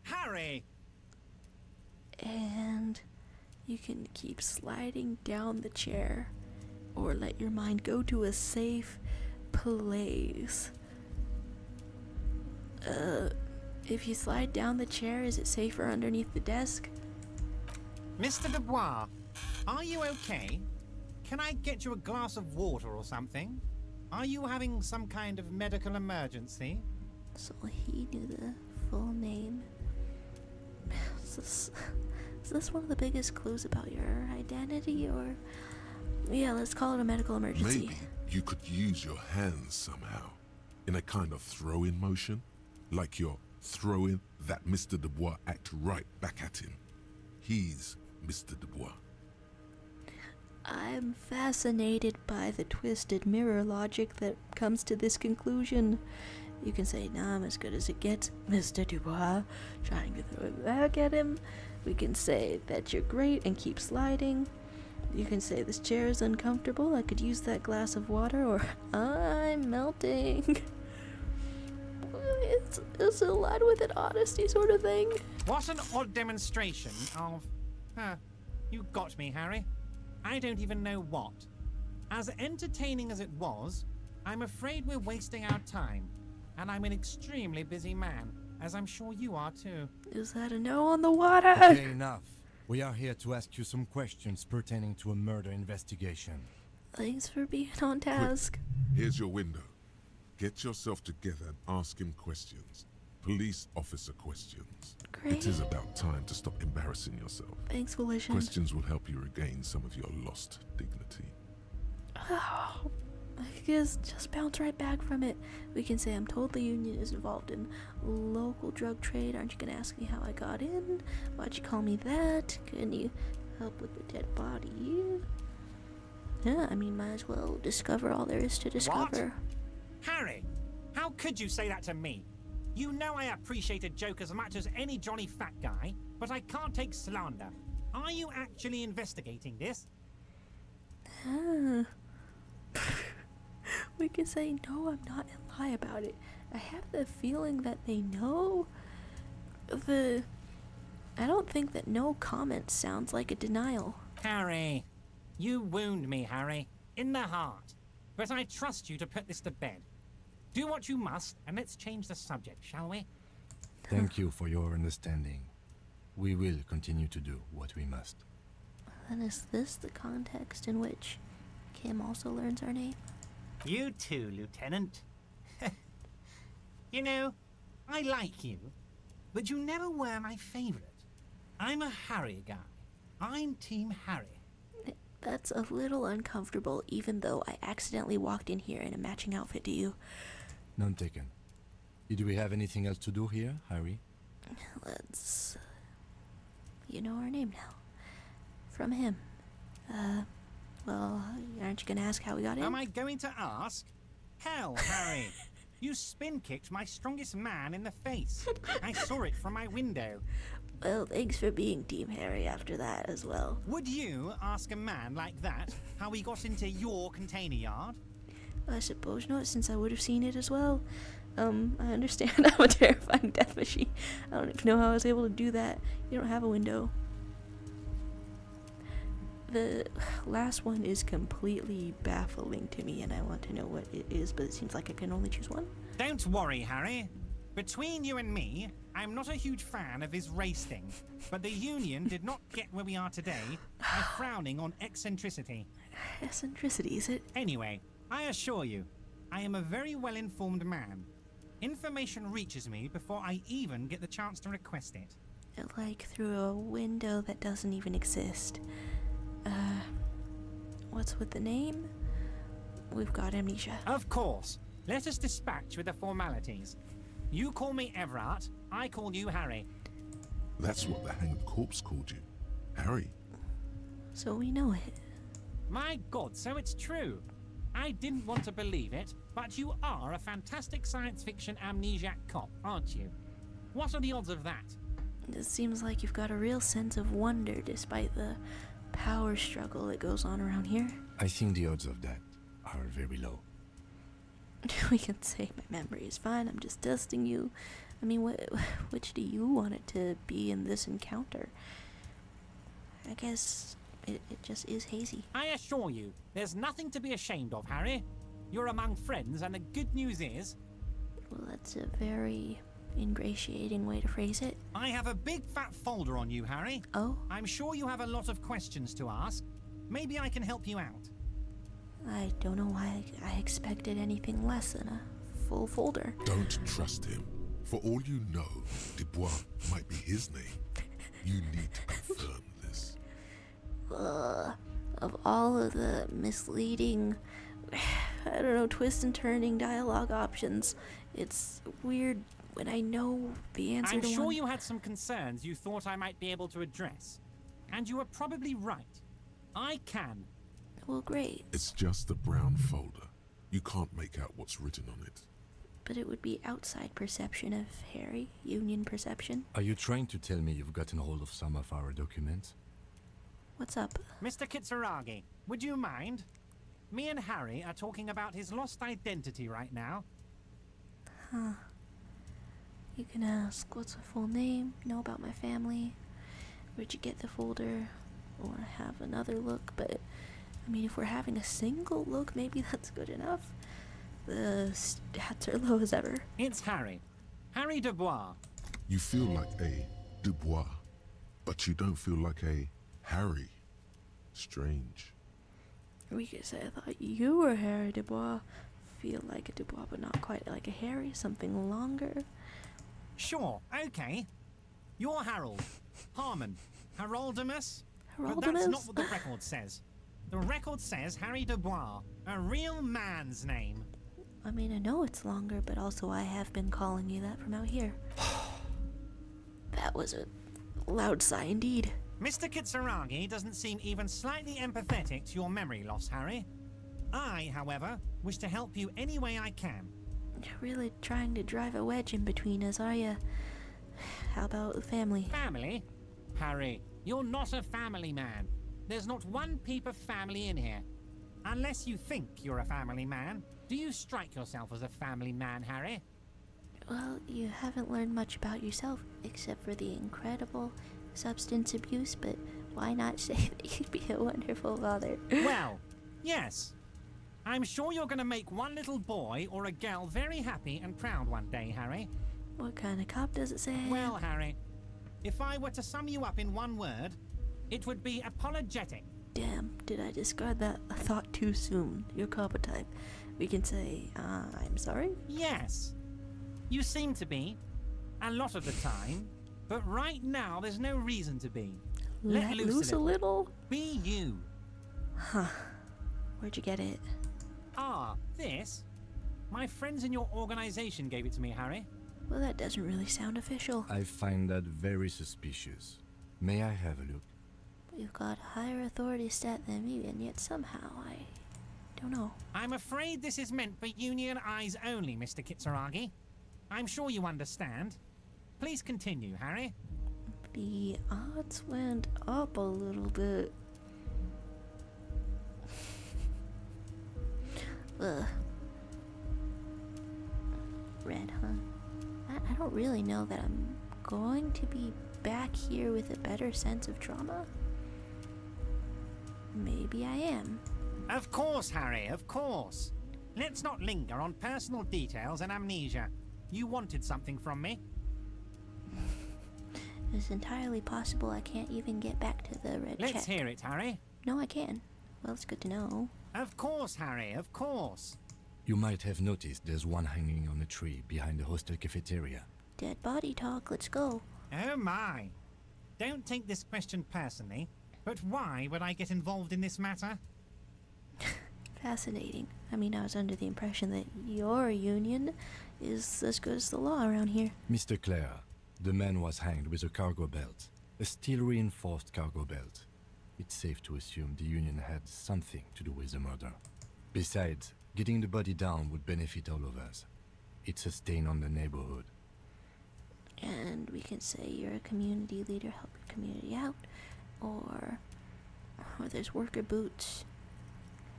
Harry! And you can keep sliding down the chair or let your mind go to a safe place. If you slide down the chair, is it safer underneath the desk? Mr. Dubois, are you okay? Can I get you a glass of water or something? Are you having some kind of medical emergency? So he knew the full name. Is this one of the biggest clues about your identity, or... Yeah, let's call it a medical emergency. Maybe you could use your hands somehow, in a kind of throw-in motion, like you're throwing that Mr. Dubois act right back at him. He's Mr. Dubois. I'm fascinated by the twisted mirror logic that comes to this conclusion. You can say, nah, I'm as good as it gets, Mr. Dubois, trying to throw it back at him. We can say that you're great and keep sliding. You can say this chair is uncomfortable, I could use that glass of water, or I'm melting. It's a line with an honesty sort of thing. What an odd demonstration of... you got me, Harry. I don't even know what. As entertaining as it was, I'm afraid we're wasting our time. And I'm an extremely busy man, as I'm sure you are too. Is that a no on the water? Okay, enough. We are here to ask you some questions pertaining to a murder investigation. Thanks for being on task. Here's your window. Get yourself together and ask him questions. Police officer questions. Great. It is about time to stop embarrassing yourself. Thanks, Volition. Questions will help you regain some of your lost dignity. Oh, I guess just bounce right back from it. We can say I'm told the union is involved in local drug trade. Aren't you gonna ask me how I got in? Why'd you call me that? Can you help with the dead body? Yeah, I mean, might as well discover all there is to discover. Harry, how could you say that to me? You know I appreciate a joke as much as any Johnny Fat Guy, but I can't take slander. Are you actually investigating this? We can say no, I'm not, and lie about it. I have the feeling that they know. I don't think that no comment sounds like a denial. Harry, you wound me, Harry, in the heart. But I trust you to put this to bed. Do what you must, and let's change the subject, shall we? Thank you for your understanding. We will continue to do what we must. Then is this the context in which Kim also learns our name? You too, Lieutenant. You know, I like you, but you never were my favorite. I'm a Harry guy. I'm Team Harry. That's a little uncomfortable, even though I accidentally walked in here in a matching outfit to you. None taken. Do we have anything else to do here, Harry? Let's... You know our name now. From him. Well, aren't you gonna ask how we got in? Am I going to ask? Hell, Harry. You spin-kicked my strongest man in the face. I saw it from my window. Well, thanks for being Team Harry after that as well. Would you ask a man like that how he got into your container yard? I suppose not, since I would have seen it as well. I understand I'm a terrifying death machine. I don't even know how I was able to do that. You don't have a window. The last one is completely baffling to me, and I want to know what it is, but it seems like I can only choose one. Don't worry, Harry. Between you and me, I'm not a huge fan of his race thing, but the Union did not get where we are today by frowning on eccentricity. Eccentricity, is it? Anyway, I assure you, I am a very well-informed man. Information reaches me before I even get the chance to request it. Like through a window that doesn't even exist. What's with the name? We've got amnesia. Of course. Let us dispatch with the formalities. You call me Evrart, I call you Harry. That's what the hanged corpse called you. Harry. So we know it. My God, so it's true. I didn't want to believe it, but you are a fantastic science fiction amnesiac cop, aren't you? What are the odds of that? It seems like you've got a real sense of wonder despite the power struggle that goes on around here. I think the odds of that are very low. We can say my memory is fine, I'm just testing you. I mean, which do you want it to be in this encounter? I guess it just is hazy. I assure you, there's nothing to be ashamed of, Harry. You're among friends, and the good news is... Well, that's a very ingratiating way to phrase it. I have a big fat folder on you, Harry. Oh? I'm sure you have a lot of questions to ask. Maybe I can help you out. I don't know why I expected anything less than a full folder. Don't trust him. For all you know, Dubois might be his name. You need to confirm this. Of all of the misleading, I don't know, twist and turning dialogue options, it's weird when I know the answer I'm to sure one. you had some concerns you thought I might be able to address. And you were probably right. I can. Well, great, It's just a brown folder. You can't make out what's written on it. but it would be outside perception of Harry, Union perception. Are you trying to tell me you've gotten hold of some of our documents? What's up? Mr. Kitsuragi, would you mind? Me and Harry are talking about his lost identity right now. Huh. You can ask, what's my full name? Know about my family? Where'd you get the folder? Or have another look, but... I mean, if we're having a single look, maybe that's good enough. The stats are low as ever. It's Harry. Harry Dubois. You feel like a Dubois. But you don't feel like a Harry. Strange. We could say I thought you were Harry Dubois. Feel like a Dubois, but not quite like a Harry. Something longer. Sure, okay. You're Harold. Harmon. Haroldamus? But Heraldamus? that's not what the record says. The record says Harry Dubois, a real man's name. I mean, I know it's longer, but also I have been calling you that from out here. That was a loud sigh indeed. Mr. Kitsuragi doesn't seem even slightly empathetic to your memory loss, Harry. I, however, wish to help you any way I can. You're really trying to drive a wedge in between us, are you? How about the family? Family? Harry, you're not a family man. There's not one peep of family in here. Unless you think you're a family man, do you strike yourself as a family man, Harry? Well, you haven't learned much about yourself, except for the incredible substance abuse, but why not say that you'd be a wonderful father? Well, yes. I'm sure you're going to make one little boy or a girl very happy and proud one day, Harry. What kind of cop does it say? Well, Harry, if I were to sum you up in one word, it would be apologetic. Damn, did I discard that thought too soon? Your copper type. We can say, I'm sorry? Yes. You seem to be. A lot of the time. But right now, there's no reason to be. Let loose a little? Be you. Huh. Where'd you get it? Ah, this? My friends in your organization gave it to me, Harry. Well, that doesn't really sound official. I find that very suspicious. May I have a look? You've got higher authority stat than me, and yet somehow I don't know. I'm afraid this is meant for union eyes only, Mr. Kitsuragi. I'm sure you understand. Please continue, Harry. The odds went up a little bit. Ugh. Red, huh? I don't really know that I'm going to be back here with a better sense of trauma. Maybe I am. Of course, Harry, of course. Let's not linger on personal details and amnesia. You wanted something from me. It's entirely possible I can't even get back to the red check. Let's hear it, Harry. No, I can. Well, it's good to know. Of course, Harry, of course. You might have noticed there's one hanging on a tree behind the hostel cafeteria. Dead body talk, let's go. Oh my. Don't take this question personally, but why would I get involved in this matter? Fascinating. I mean, I was under the impression that your union is as good as the law around here. Mr. Claire, the man was hanged with a cargo belt. A steel-reinforced cargo belt. It's safe to assume the union had something to do with the murder. Besides, getting the body down would benefit all of us. It's a stain on the neighborhood. And we can say you're a community leader, help your community out. Or there's worker boots.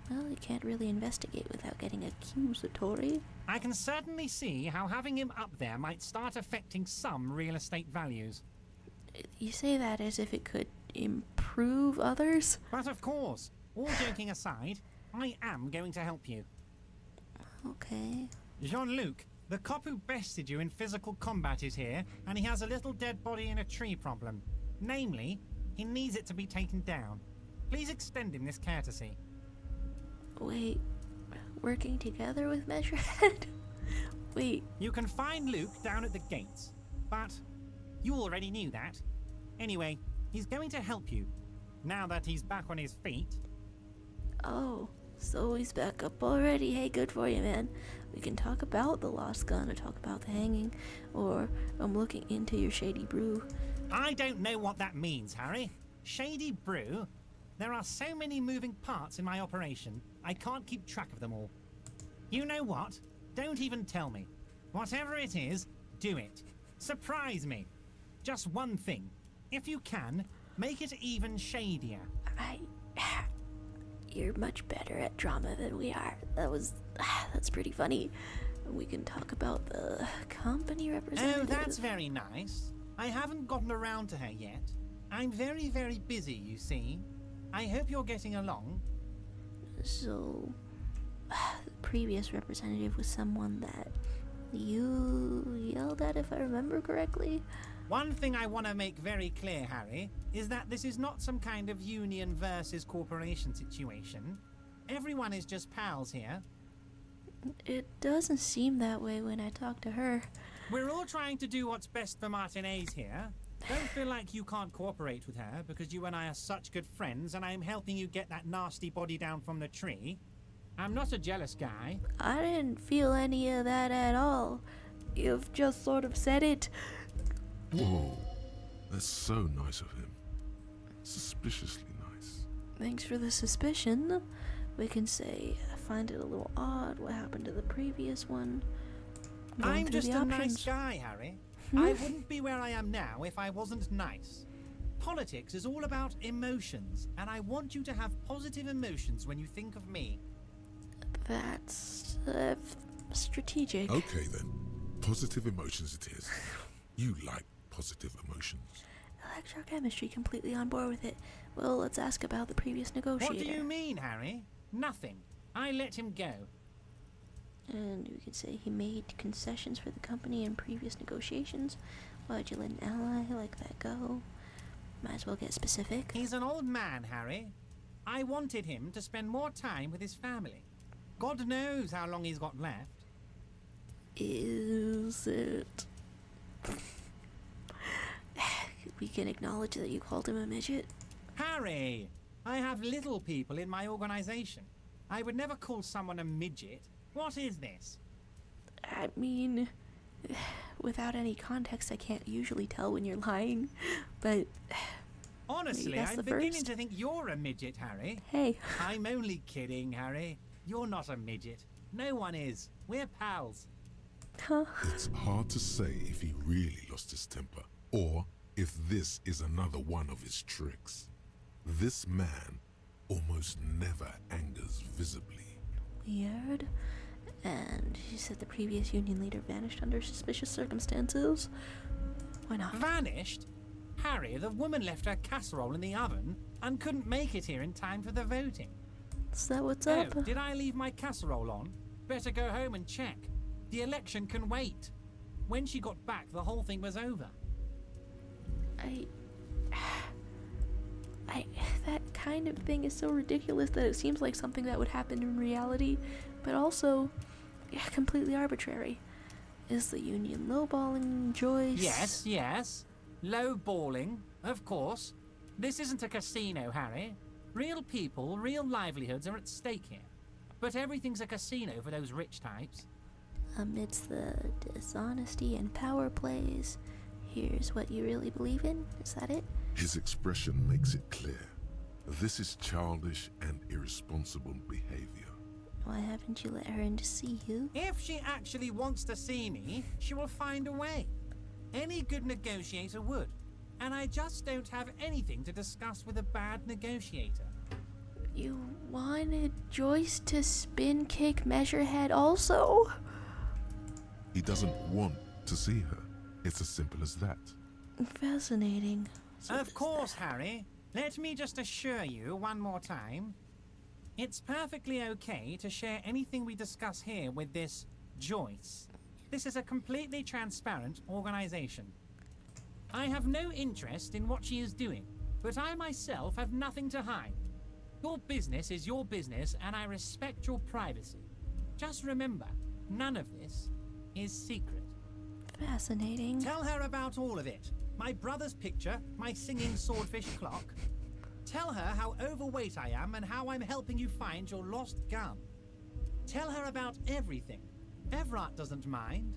Well, you can't really investigate without getting accusatory. I can certainly see how having him up there might start affecting some real estate values. You say that as if it could improve others? But of course, all joking aside, I am going to help you. Okay. Jean-Luc, the cop who bested you in physical combat is here, and he has a little dead body in a tree problem. Namely, he needs it to be taken down. Please extend him this courtesy. Wait, working together with Measurehead? Wait. You can find Luke down at the gates, but you already knew that. Anyway, he's going to help you, now that he's back on his feet. Oh, so he's back up already. Hey, good for you, man. We can talk about the lost gun or talk about the hanging, or I'm looking into your shady brew. I don't know what that means, Harry. Shady brew? There are so many moving parts in my operation, I can't keep track of them all. You know what? Don't even tell me. Whatever it is, do it. Surprise me. Just one thing. If you can, make it even shadier. You're much better at drama than we are. That's pretty funny. We can talk about the company representative. Oh, that's very nice. I haven't gotten around to her yet. I'm very, very busy, you see. I hope you're getting along. So, the previous representative was someone that you yelled at, if I remember correctly? One thing I want to make very clear, Harry, is that this is not some kind of union versus corporation situation. Everyone is just pals here. It doesn't seem that way when I talk to her. We're all trying to do what's best for Martinez here. Don't feel like you can't cooperate with her because you and I are such good friends and I'm helping you get that nasty body down from the tree. I'm not a jealous guy. I didn't feel any of that at all. You've just sort of said it. Whoa, that's so nice of him. Suspiciously nice. Thanks for the suspicion. We can say, I find it a little odd what happened to the previous one. Going I'm through just the a nice options. guy, Harry. I wouldn't be where I am now if I wasn't nice. Politics is all about emotions, and I want you to have positive emotions when you think of me. That's strategic. Okay then, positive emotions it is. You like positive emotions. Electrochemistry, completely on board with it. Well, let's ask about the previous negotiator. What do you mean, Harry? Nothing. I let him go. And we could say he made concessions for the company in previous negotiations. Why'd you let an ally like that go? Might as well get specific. He's an old man, Harry. I wanted him to spend more time with his family. God knows how long he's got left. Is it? We can acknowledge that you called him a midget. Harry! I have little people in my organization. I would never call someone a midget. What is this? I mean, without any context, I can't usually tell when you're lying. But Honestly, that's I'm the beginning first. to think you're a midget, Harry. hey, I'm only kidding, Harry. You're not a midget. No one is. We're pals. huh? It's hard to say if he really lost his temper, or if this is another one of his tricks. This man almost never angers visibly. Weird. And she said the previous union leader vanished under suspicious circumstances. Why not? Vanished? Harry, the woman left her casserole in the oven and couldn't make it here in time for the voting. Is that what's Oh, up? did I leave my casserole on? Better go home and check. The election can wait. When she got back, the whole thing was over. That kind of thing is so ridiculous that it seems like something that would happen in reality, but also completely arbitrary. Is the union lowballing Joyce? Yes. Low balling, of course. This isn't a casino, Harry. Real people, real livelihoods are at stake here. But everything's a casino for those rich types. Amidst the dishonesty and power plays, here's what you really believe in? Is that it? His expression makes it clear. This is childish and irresponsible behavior. Why haven't you let her in to see you? If she actually wants to see me, she will find a way. Any good negotiator would. And I just don't have anything to discuss with a bad negotiator. You wanted Joyce to spin kick Measurehead also? He doesn't want to see her. It's as simple as that. Fascinating. So Of does course, that- Harry. Let me just assure you one more time. It's perfectly okay to share anything we discuss here with this Joyce. This is a completely transparent organization. I have no interest in what she is doing, but I myself have nothing to hide. Your business is your business, and I respect your privacy. Just remember, none of this is secret. Fascinating. Tell her about all of it. My brother's picture, my singing swordfish clock. Tell her how overweight I am and how I'm helping you find your lost gun. Tell her about everything. Evrart doesn't mind.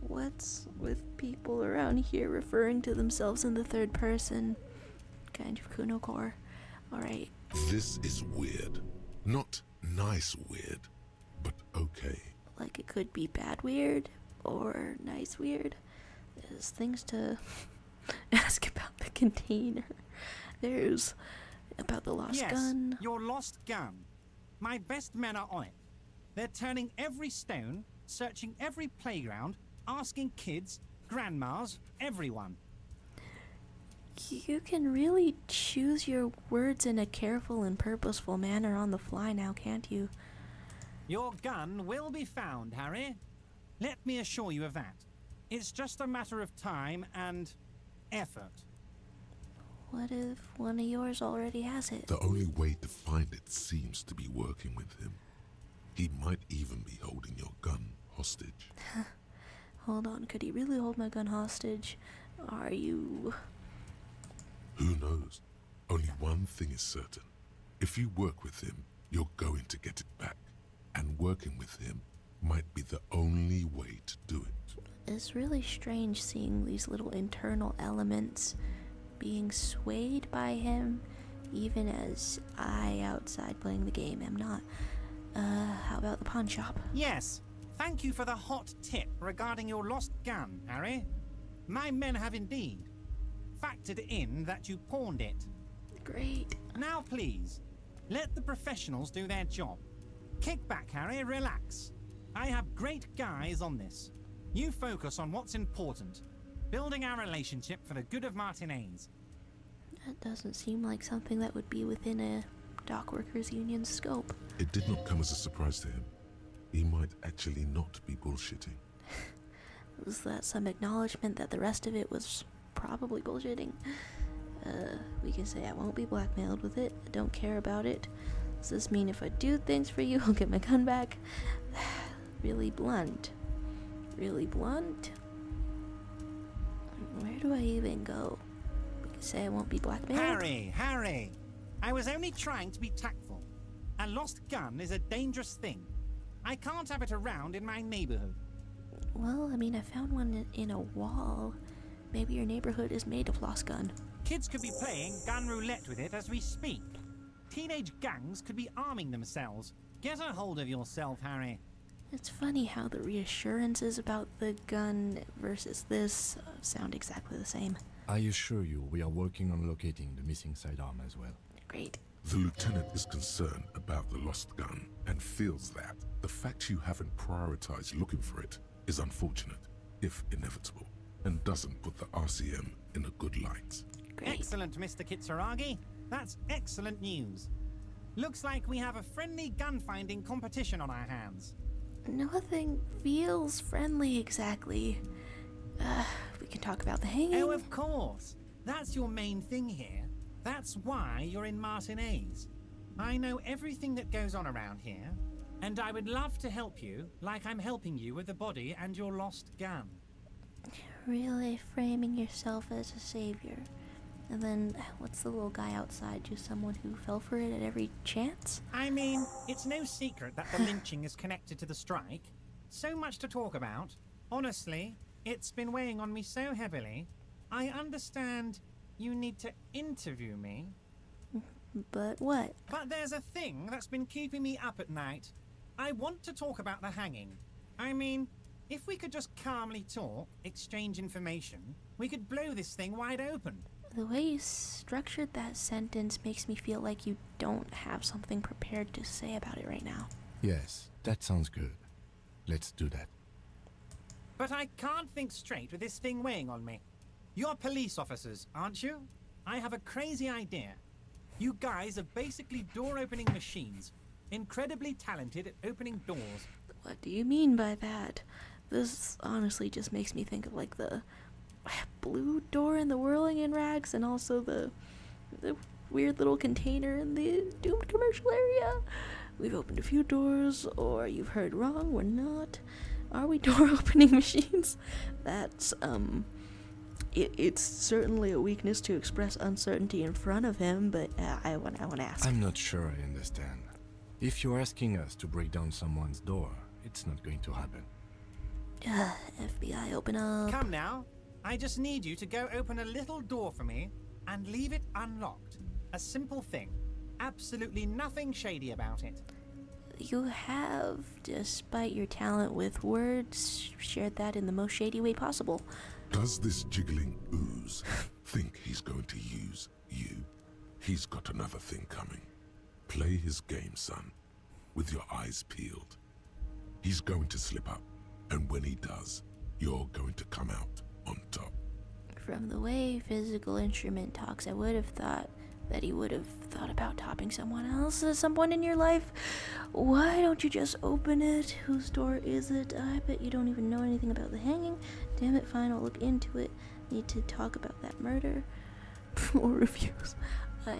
What's with people around here referring to themselves in the third person? Kind of kuno-core. Alright, This is weird. Not nice weird, but okay. like it could be bad weird or nice weird. There's things to ask about the container. There's about the lost Yes, gun. your lost gun. My best men are on it. They're turning every stone, searching every playground, asking kids, grandmas, everyone. You can really choose your words in a careful and purposeful manner on the fly now, can't you? Your gun will be found, Harry. Let me assure you of that. It's just a matter of time and effort. What if one of yours already has it? The only way to find it seems to be working with him. He might even be holding your gun hostage. Hold on, could he really hold my gun hostage? Are you... Who knows? Only one thing is certain. If you work with him, you're going to get it back. And working with him might be the only way to do it. It's really strange seeing these little internal elements being swayed by him, even as I, outside playing the game, am not. How about the pawn shop? Yes, thank you for the hot tip regarding your lost gun, Harry. My men have indeed factored in that you pawned it. Great. Now please, let the professionals do their job. Kick back, Harry, relax. I have great guys on this. You focus on what's important. Building our relationship for the good of Martinez. That doesn't seem like something that would be within a dock workers union's scope. It did not come as a surprise to him. He might actually not be bullshitting. Was that some acknowledgement that the rest of it was probably bullshitting? We can say I won't be blackmailed with it. I don't care about it. Does this mean if I do things for you, I'll get my gun back? Really blunt. Really blunt? Where do I even go? We can say I won't be blackmailed? Harry! I was only trying to be tactful. A lost gun is a dangerous thing. I can't have it around in my neighborhood. Well, I mean, I found one in a wall. Maybe your neighborhood is made of lost gun. Kids could be playing gun roulette with it as we speak. Teenage gangs could be arming themselves. Get a hold of yourself, Harry. It's funny how the reassurances about the gun versus this sound exactly the same. I assure you, we are working on locating the missing sidearm as well. Great. The lieutenant is concerned about the lost gun and feels that the fact you haven't prioritized looking for it is unfortunate, if inevitable, and doesn't put the RCM in a good light. Great. Excellent, Mr. Kitsuragi. That's excellent news. Looks like we have a friendly gun-finding competition on our hands. Nothing feels friendly exactly. We can talk about the hanging. Oh, of course. That's your main thing here. That's why you're in Martinez. I know everything that goes on around here, and I would love to help you like I'm helping you with the body and your lost gun. Really framing yourself as a savior. And then, what's the little guy outside? Just someone who fell for it at every chance? I mean, it's no secret that the lynching is connected to the strike. So much to talk about. Honestly, it's been weighing on me so heavily. I understand you need to interview me. But what? But there's a thing that's been keeping me up at night. I want to talk about the hanging. I mean, if we could just calmly talk, exchange information, we could blow this thing wide open. The way you structured that sentence makes me feel like you don't have something prepared to say about it right now. Yes, that sounds good. Let's do that. But I can't think straight with this thing weighing on me. You're police officers, aren't you? I have a crazy idea. You guys are basically door-opening machines. Incredibly talented at opening doors. What do you mean by that? This honestly just makes me think of like the blue door in the Whirling in Rags, and also the weird little container in the Doomed commercial area. We've opened a few doors, or you've heard wrong, we're not. Are we door opening machines? That's it's certainly a weakness to express uncertainty in front of him, but I want to ask. I'm not sure I understand. If you're asking us to break down someone's door, it's not going to happen. FBI, open up. Come now. I just need you to go open a little door for me and leave it unlocked. A simple thing. Absolutely nothing shady about it. You have, despite your talent with words, shared that in the most shady way possible. Does this jiggling ooze think he's going to use you? He's got another thing coming. Play his game, son, with your eyes peeled. He's going to slip up, and when he does, you're going to come out on top. From the way Physical Instrument talks, I would have thought that he would have thought about topping someone else at some point in your life. Why don't you just open it? Whose door is it? I bet you don't even know anything about the hanging. Damn it, fine, I'll look into it. Need to talk about that murder. More reviews. I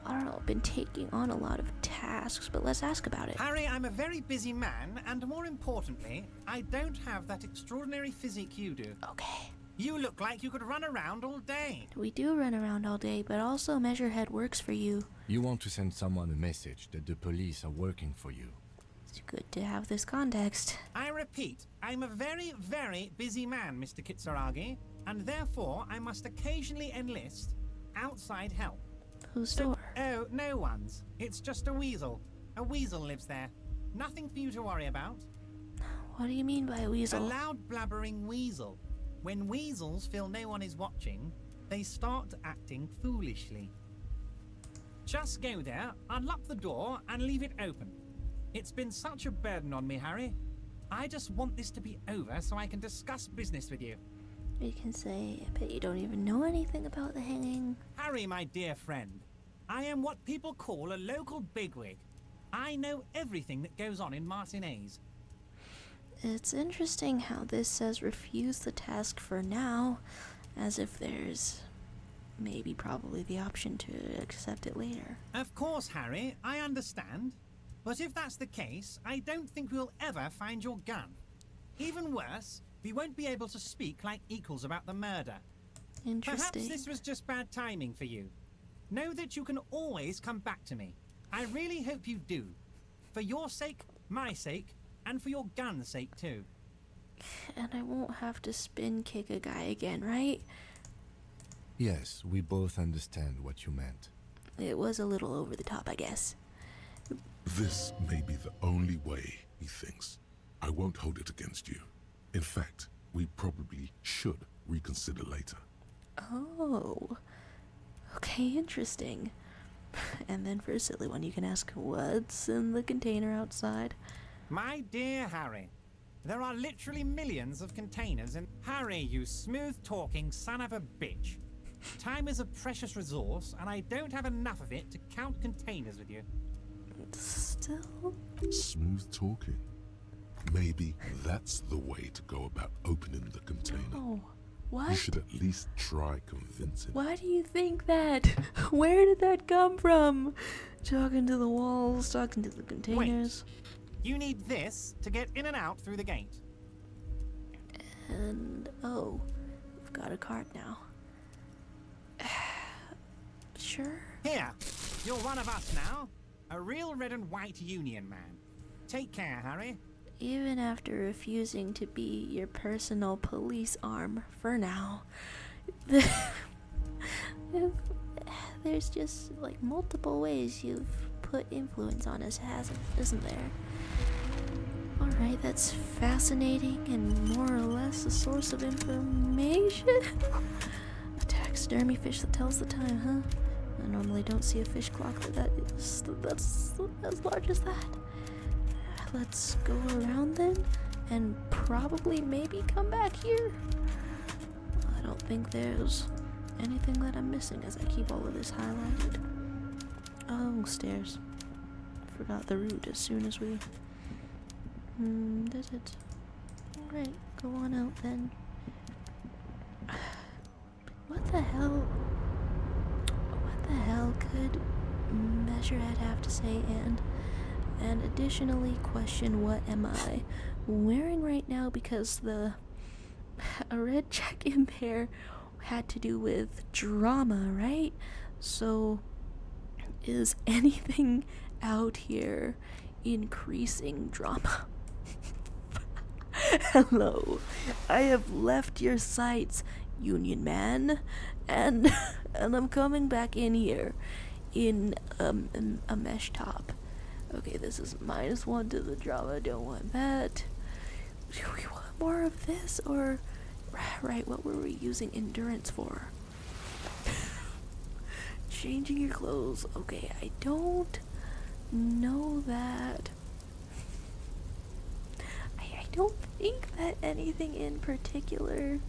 don't know, been taking on a lot of tasks, but let's ask about it. Harry, I'm a very busy man, and more importantly, I don't have that extraordinary physique you do. Okay. You look like you could run around all day. We do run around all day, but also Measurehead works for you. You want to send someone a message that the police are working for you. It's good to have this context. I repeat, I'm a very, very busy man, Mr. Kitsuragi, and therefore I must occasionally enlist outside help. Whose door? Oh, no one's. It's just a weasel. A weasel lives there. Nothing for you to worry about. What do you mean by a A weasel? loud blabbering weasel. When weasels feel no one is watching, they start acting foolishly. Just go there, unlock the door, and leave it open. It's been such a burden on me, Harry. I just want this to be over so I can discuss business with you. You can say, I bet you don't even know anything about the hanging. Harry, my dear friend, I am what people call a local bigwig. I know everything that goes on in Martinez. It's interesting how this says refuse the task for now, as if there's maybe probably the option to accept it later. Of course, Harry, I understand. But if that's the case, I don't think we'll ever find your gun. Even worse, we won't be able to speak like equals about the murder. Interesting. Perhaps this was just bad timing for you. Know that you can always come back to me. I really hope you do. For your sake, my sake, and for your gun's sake too. And I won't have to spin kick a guy again, right? Yes, we both understand what you meant. It was a little over the top, I guess. This may be the only way, he thinks. I won't hold it against you. In fact, we probably should reconsider later. Oh. Okay, interesting. And then for a silly one, you can ask what's in the container outside. My dear Harry, there are literally millions of containers in... Harry, you smooth-talking son of a bitch. Time is a precious resource, and I don't have enough of it to count containers with you. Still? Smooth talking. Maybe that's the way to go about opening the container. Oh. You What? should at least try convincing. Why do you think that? Where did that come from? Talking to the walls, talking to the containers. You need this to get in and out through the gate. And, oh, we've got a card now. Sure. Here, you're one of us now. A real red and white Union man. Take care, Harry. Even after refusing to be your personal police arm for now. There's just like multiple ways you've put influence on us, isn't there? Alright, that's fascinating and more or less a source of information. A taxidermy fish that tells the time, huh? I normally don't see a fish clock that's as large as that. Let's go around then, and probably maybe come back here. I don't think there's anything that I'm missing as I keep all of this highlighted. Oh, stairs. Forgot the route as soon as we did it. Alright, go on out then. What the hell could Measurehead have to say, and additionally question what am I wearing right now, because a red check in there had to do with drama, right? So is anything out here increasing drama? Hello, I have left your sights, Union Man, and I'm coming back in here in a mesh top. Okay, this is -1 to the drama, don't want that. Do we want more of this, or... Right, what were we using endurance for? Changing your clothes. Okay, I don't know that. I don't think that anything in particular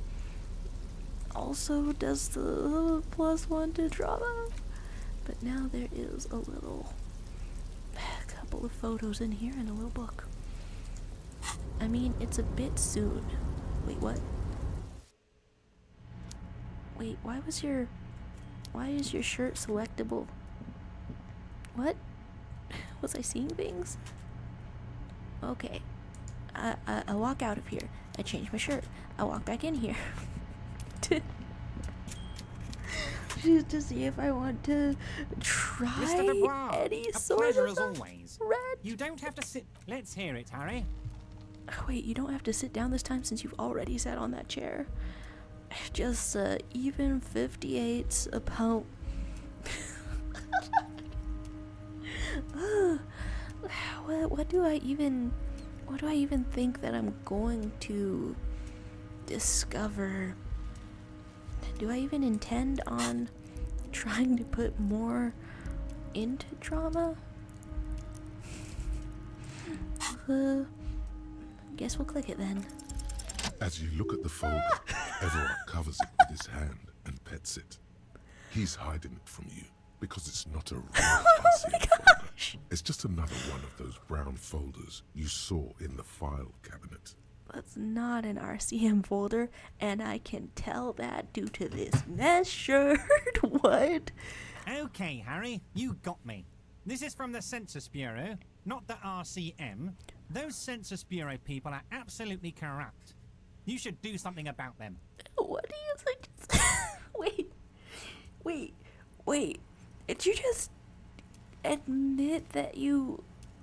also does the +1 to drama. But now there is a couple of photos in here and a little book. I mean, it's a bit soon. Wait, what? Wait, why is your shirt selectable? What? Was I seeing things? Okay. I walk out of here. I change my shirt. I walk back in here. to see if I want to try Mr. Dubois, any a sort pleasure of as always. red. You don't have to sit. Let's hear it, Harry. Wait, you don't have to sit down this time since you've already sat on that chair. Just even 58s about. What do I even think that I'm going to discover? Do I even intend on trying to put more into drama? Guess we'll click it then. As you look at the folder, Evrart covers it with his hand and pets it. He's hiding it from you because it's not a real RCM folder. It's just another one of those brown folders you saw in the file cabinet. That's not an RCM folder, and I can tell that due to this mesh shirt. What? Okay, Harry, you got me. This is from the Census Bureau, not the RCM. Those Census Bureau people are absolutely corrupt. You should do something about them. What do you think? Wait. Did you just admit that you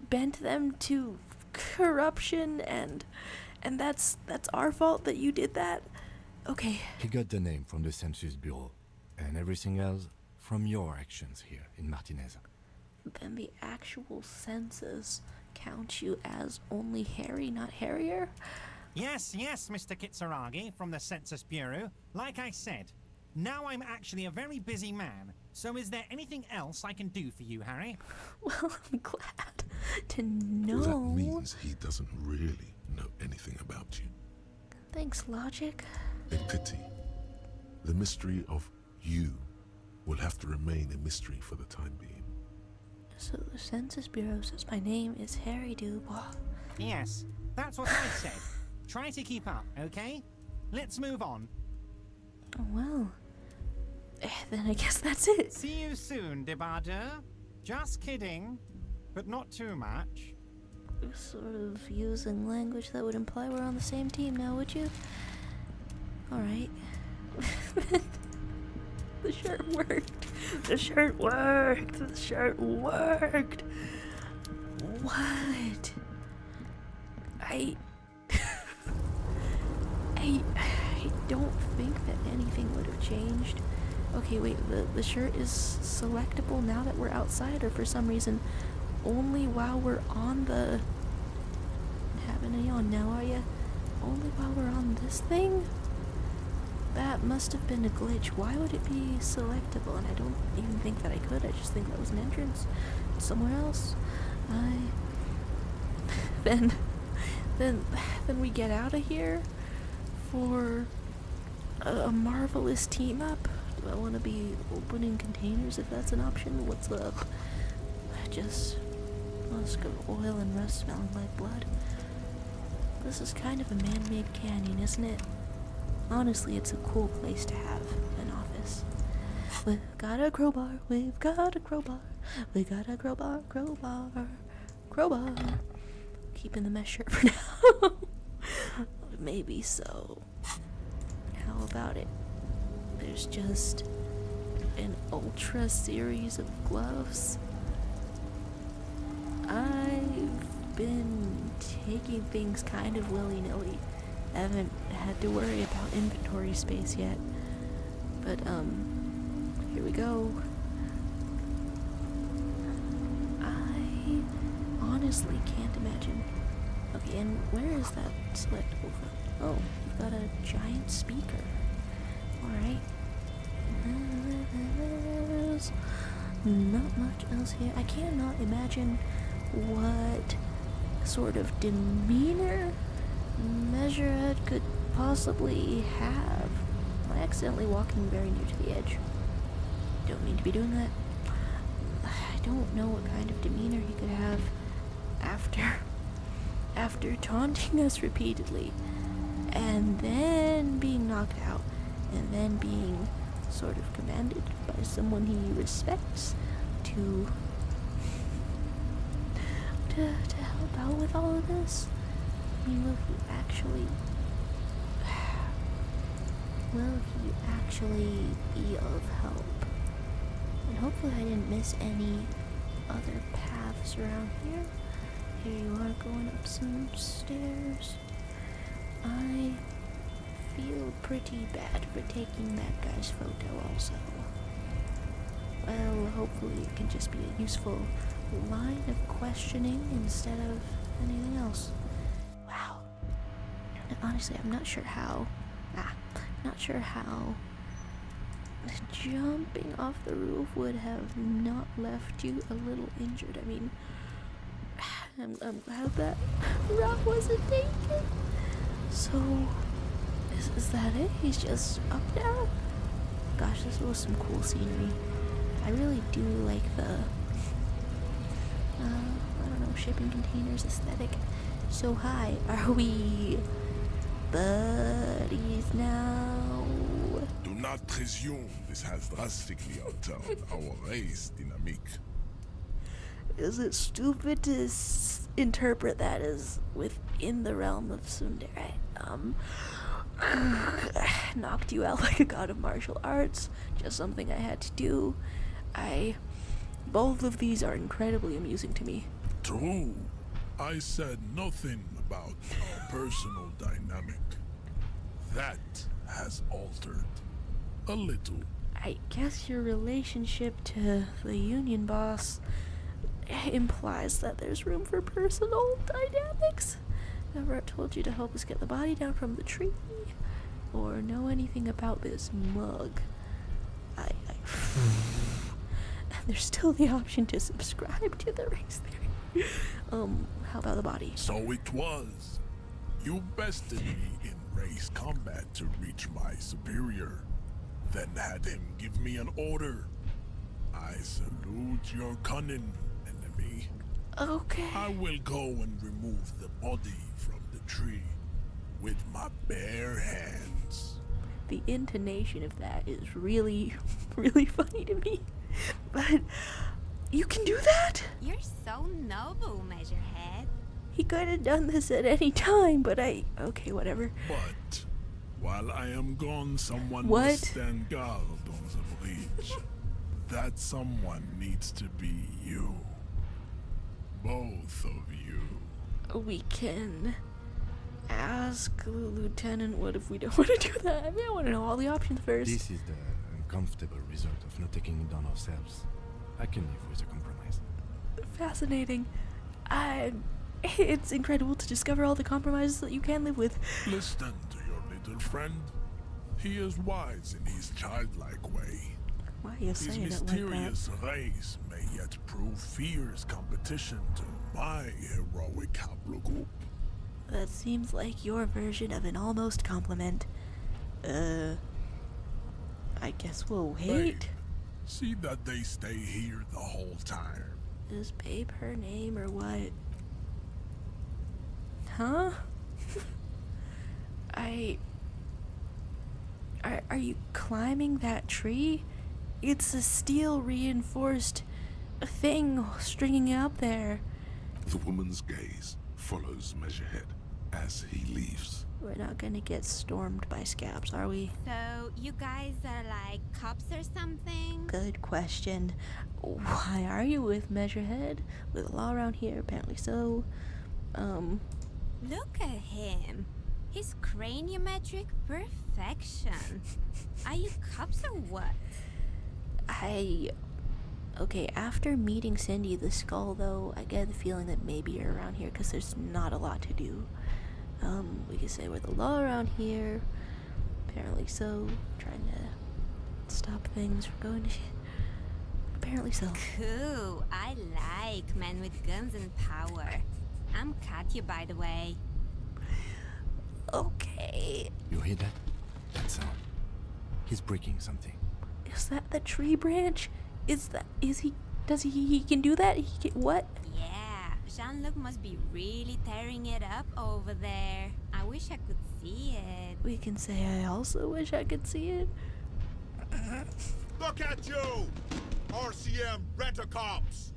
bent them to corruption and that's our fault that you did that? Okay. He got the name from the Census Bureau, and everything else from your actions here in Martinez. Then the actual census counts you as only Harry, not Harrier? Yes, Mr. Kitsuragi from the Census Bureau. Like I said, now I'm actually a very busy man. So is there anything else I can do for you, Harry? Well, I'm glad to know. That means he doesn't really know anything about you. Thanks, Logic. A pity. The mystery of you will have to remain a mystery for the time being. So the Census Bureau says my name is Harry Dubois. Yes, that's what I said. Try to keep up, okay? Let's move on. Oh, well. Then I guess that's it. See you soon, Debarder. Just kidding, but not too much. Sort of using language that would imply we're on the same team now, would you? Alright. The shirt worked. The shirt worked. The shirt worked. What? I don't think that anything would have changed. Okay, wait, the shirt is selectable now that we're outside, or for some reason only while we're on the... Having a yawn now, are ya? Only while we're on this thing? That must have been a glitch. Why would it be selectable? And I don't even think that I could. I just think that was an entrance somewhere else. Then we get out of here for a marvelous team up. Do I want to be opening containers if that's an option? What's up? Just musk of oil and rust smelling like blood. This is kind of a man-made canyon, isn't it? Honestly, it's a cool place to have an office. We've got a crowbar, we've got a crowbar, we got a crowbar. Keeping the mesh shirt for now. Maybe so. How about it? There's just an ultra series of gloves. I've been taking things kind of willy-nilly. I haven't had to worry about inventory space yet. But, here we go. I honestly can't imagine. Okay, and where is that selectable from? Oh, you've got a giant speaker. Alright. There's not much else here. I cannot imagine what sort of demeanor Measurehead could possibly have. Am I accidentally walking very near to the edge? Don't mean to be doing that. don't know what kind of demeanor he could have after taunting us repeatedly, and then being knocked out, and then being sort of commanded by someone he respects to help out with all of this. I mean, will he actually be of help? And hopefully I didn't miss any other paths around here. Here you are going up some stairs. I feel pretty bad for taking that guy's photo also. Well, hopefully it can just be a useful line of questioning instead of anything else. Wow. And honestly, I'm not sure how jumping off the roof would have not left you a little injured. I mean, I'm glad that rock wasn't taken. So, is that it? He's just up now? Gosh, this was some cool scenery. I really do like the, I don't know, shipping containers aesthetic. So hi, are we buddies now? Do not presume this has drastically altered our race dynamic. Is it stupid to interpret that as within the realm of tsundere? Knocked you out like a god of martial arts, just something I had to do. Both of these are incredibly amusing to me. True. I said nothing about our personal dynamic. That has altered a little. I guess your relationship to the union boss implies that there's room for personal dynamics. Evrart told you to help us get the body down from the tree, or know anything about this mug. And there's still the option to subscribe to the race theory. How about the body? So it was. You bested me in race combat to reach my superior, then had him give me an order. I salute your cunning, enemy. Okay. I will go and remove the body from the tree with my bare hands. The intonation of that is really, really funny to me. But you can do that? You're so noble, Measurehead. He could have done this at any time, but okay, whatever. But while I am gone, someone What? must stand guard on the bridge. That someone needs to be you. Both of you. We can ask the lieutenant what if we don't want to do that. I mean, I want to know all the options first. This is the uncomfortable result of not taking it on ourselves. I can live with a compromise. Fascinating. It's incredible to discover all the compromises that you can live with. Listen to your little friend. He is wise in his childlike way. Why are you His saying it like that? mysterious race may yet prove fierce competition to my heroic haplogroup. That seems like your version of an almost compliment. I guess we'll wait. Babe, see that they stay here the whole time. Is Babe her name or what? Huh? Are you climbing that tree? It's a steel reinforced thing stringing it up there. The woman's gaze follows Measurehead as he leaves. We're not gonna get stormed by scabs, are we? So, you guys are like cops or something? Good question. Why are you with Measurehead? With the law around here, apparently so. Look at him. His craniometric perfection. Are you cops or what? Okay, after meeting Cindy the Skull, though, I get the feeling that maybe you're around here because there's not a lot to do. We could say we're the law around here. Apparently so. Trying to stop things from going to shit. Apparently so. Cool. I like men with guns and power. I'm Katya, by the way. Okay. You hear that? That sound. He's breaking something. Is that the tree branch? Is he Does he can do that? What? Yeah, Jean-Luc must be really tearing it up over there. I wish I could see it. We can say I also wish I could see it. Look at you! RCM rent-a-cops!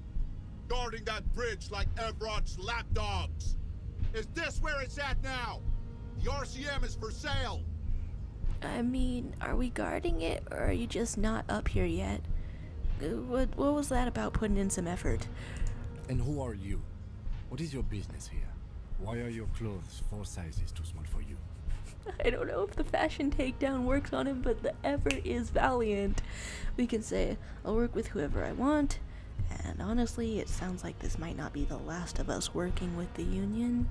Guarding that bridge like Evrat's lapdogs! Is this where it's at now? The RCM is for sale! I mean, are we guarding it, or are you just not up here yet? What was that about putting in some effort? And who are you? What is your business here? Why are your clothes 4 sizes too small for you? I don't know if the fashion takedown works on him, but the effort is valiant. We can say, I'll work with whoever I want, and honestly, it sounds like this might not be the last of us working with the Union.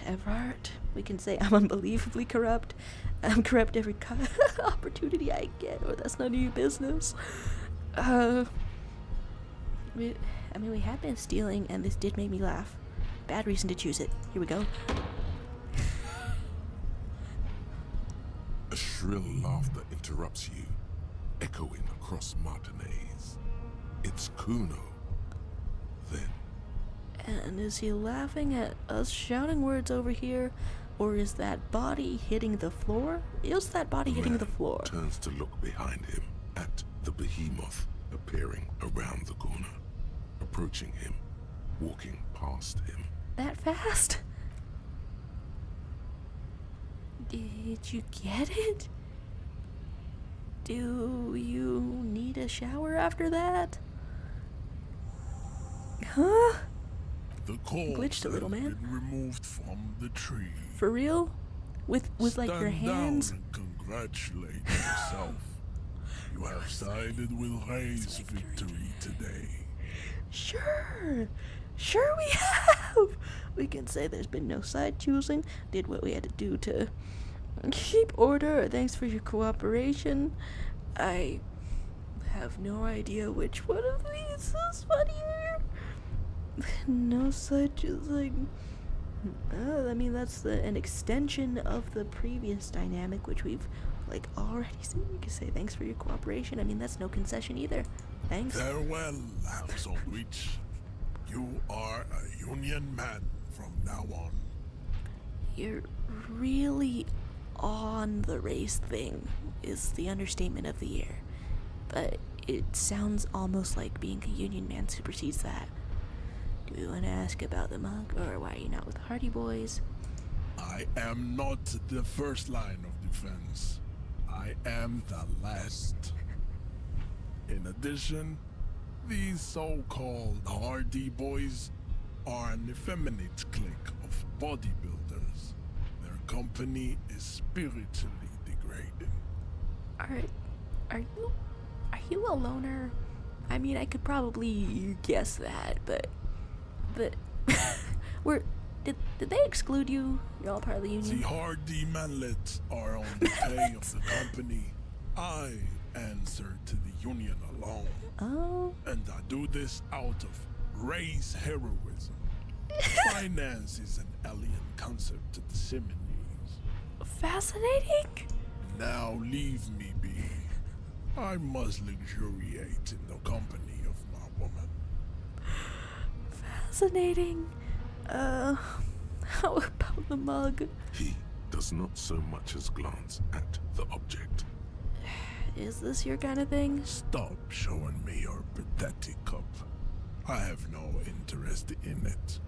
Evrart, we can say I'm unbelievably corrupt. I'm corrupt every opportunity I get, or that's none of your business. We have been stealing, and this did make me laugh. Bad reason to choose it. Here we go. A shrill laughter interrupts you, echoing across Martinez. It's Kuno. Then, And is he laughing at us shouting words over here, or is that body hitting the floor? Is that body hitting man the floor? turns to look behind him at the behemoth appearing around the corner, approaching him, walking past him. That fast? Did you get it? Do you need a shower after that? Huh? The corpse Glitched a little, has man. been removed from the tree. For real? With like your Stand hands? down and congratulate yourself. You have sided with Ray's victory today. Sure we have! We can say there's been no side choosing, did what we had to do to keep order, thanks for your cooperation. I have no idea which one of these is funnier. No side choosing. I mean, that's an extension of the previous dynamic, which we've already seen. You can say thanks for your cooperation. I mean, that's no concession either. Thanks. Farewell, Household Witch. You are a Union man from now on. You're really on the race thing, is the understatement of the year. But it sounds almost like being a Union man supersedes that. Do we want to ask about the mug, or why are you not with the Hardy Boys? I am not the first line of defense. I am the last. In addition, these so-called Hardy Boys are an effeminate clique of bodybuilders. Their company is spiritually degrading. Are you a loner? I mean, I could probably guess that, but did they exclude you? You're all part of the Union? The Hardy manlets are on the pay of the company. I answer to the Union alone. Oh. And I do this out of Ray's heroism. Finance is an alien concept to the Simonees. Fascinating. Now leave me be. I must luxuriate in the company of my woman. Fascinating. How about the mug? He does not so much as glance at the object. Is this your kind of thing? Stop showing me your pathetic cup. I have no interest in it.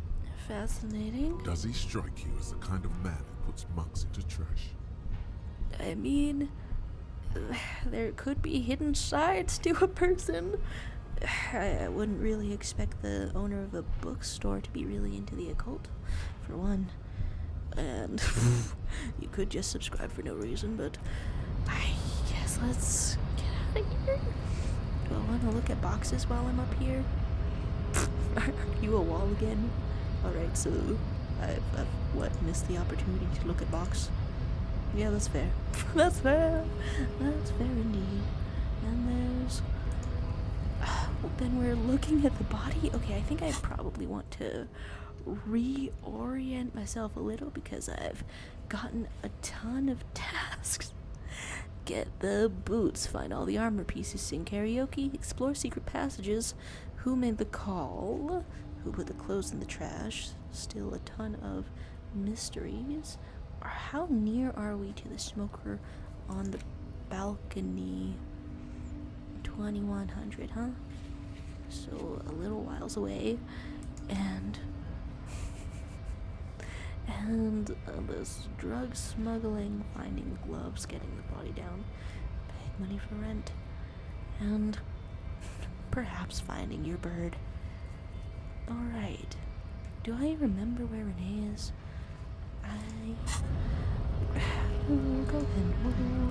Fascinating. Does he strike you as the kind of man who puts mugs into trash? I mean, there could be hidden sides to a person. I wouldn't really expect the owner of a bookstore to be really into the occult, for one. And you could just subscribe for no reason, but I guess let's get out of here. Do I want to look at boxes while I'm up here? Are you a wall again? Alright, so I've missed the opportunity to look at box? Yeah, that's fair. That's fair. That's fair indeed. And there's... then we're looking at the body. Okay, I think I probably want to reorient myself a little because I've gotten a ton of tasks. get the boots, find all the armor pieces, sing karaoke, explore secret passages, who made the call, who put the clothes in the trash, still a ton of mysteries. Or how near are we to the smoker on the balcony? 2100, huh? So a little whiles away, and this drug smuggling, finding gloves, getting the body down, paying money for rent, and perhaps finding your bird. Alright, do I remember where Renee is? We'll go in,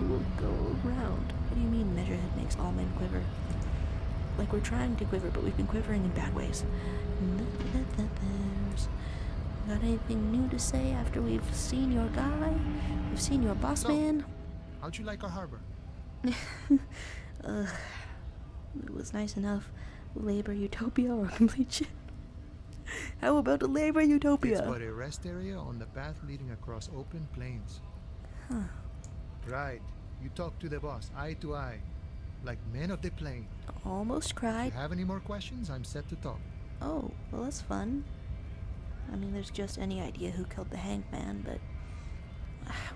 we'll go around. What do you mean Measurehead makes all men quiver? Like we're trying to quiver, but we've been quivering in bad ways. Got anything new to say after we've seen your guy? We've seen your boss man? How'd you like our harbor? It was nice enough. Labor utopia or complete shit? How about the labor utopia? It's but a rest area on the path leading across open plains. Huh. Right. You talk to the boss, eye to eye. Like men of the plain. Almost If cried. you have any more questions, I'm set to talk. Oh, well that's fun. I mean, there's just any idea who killed the hanged man, but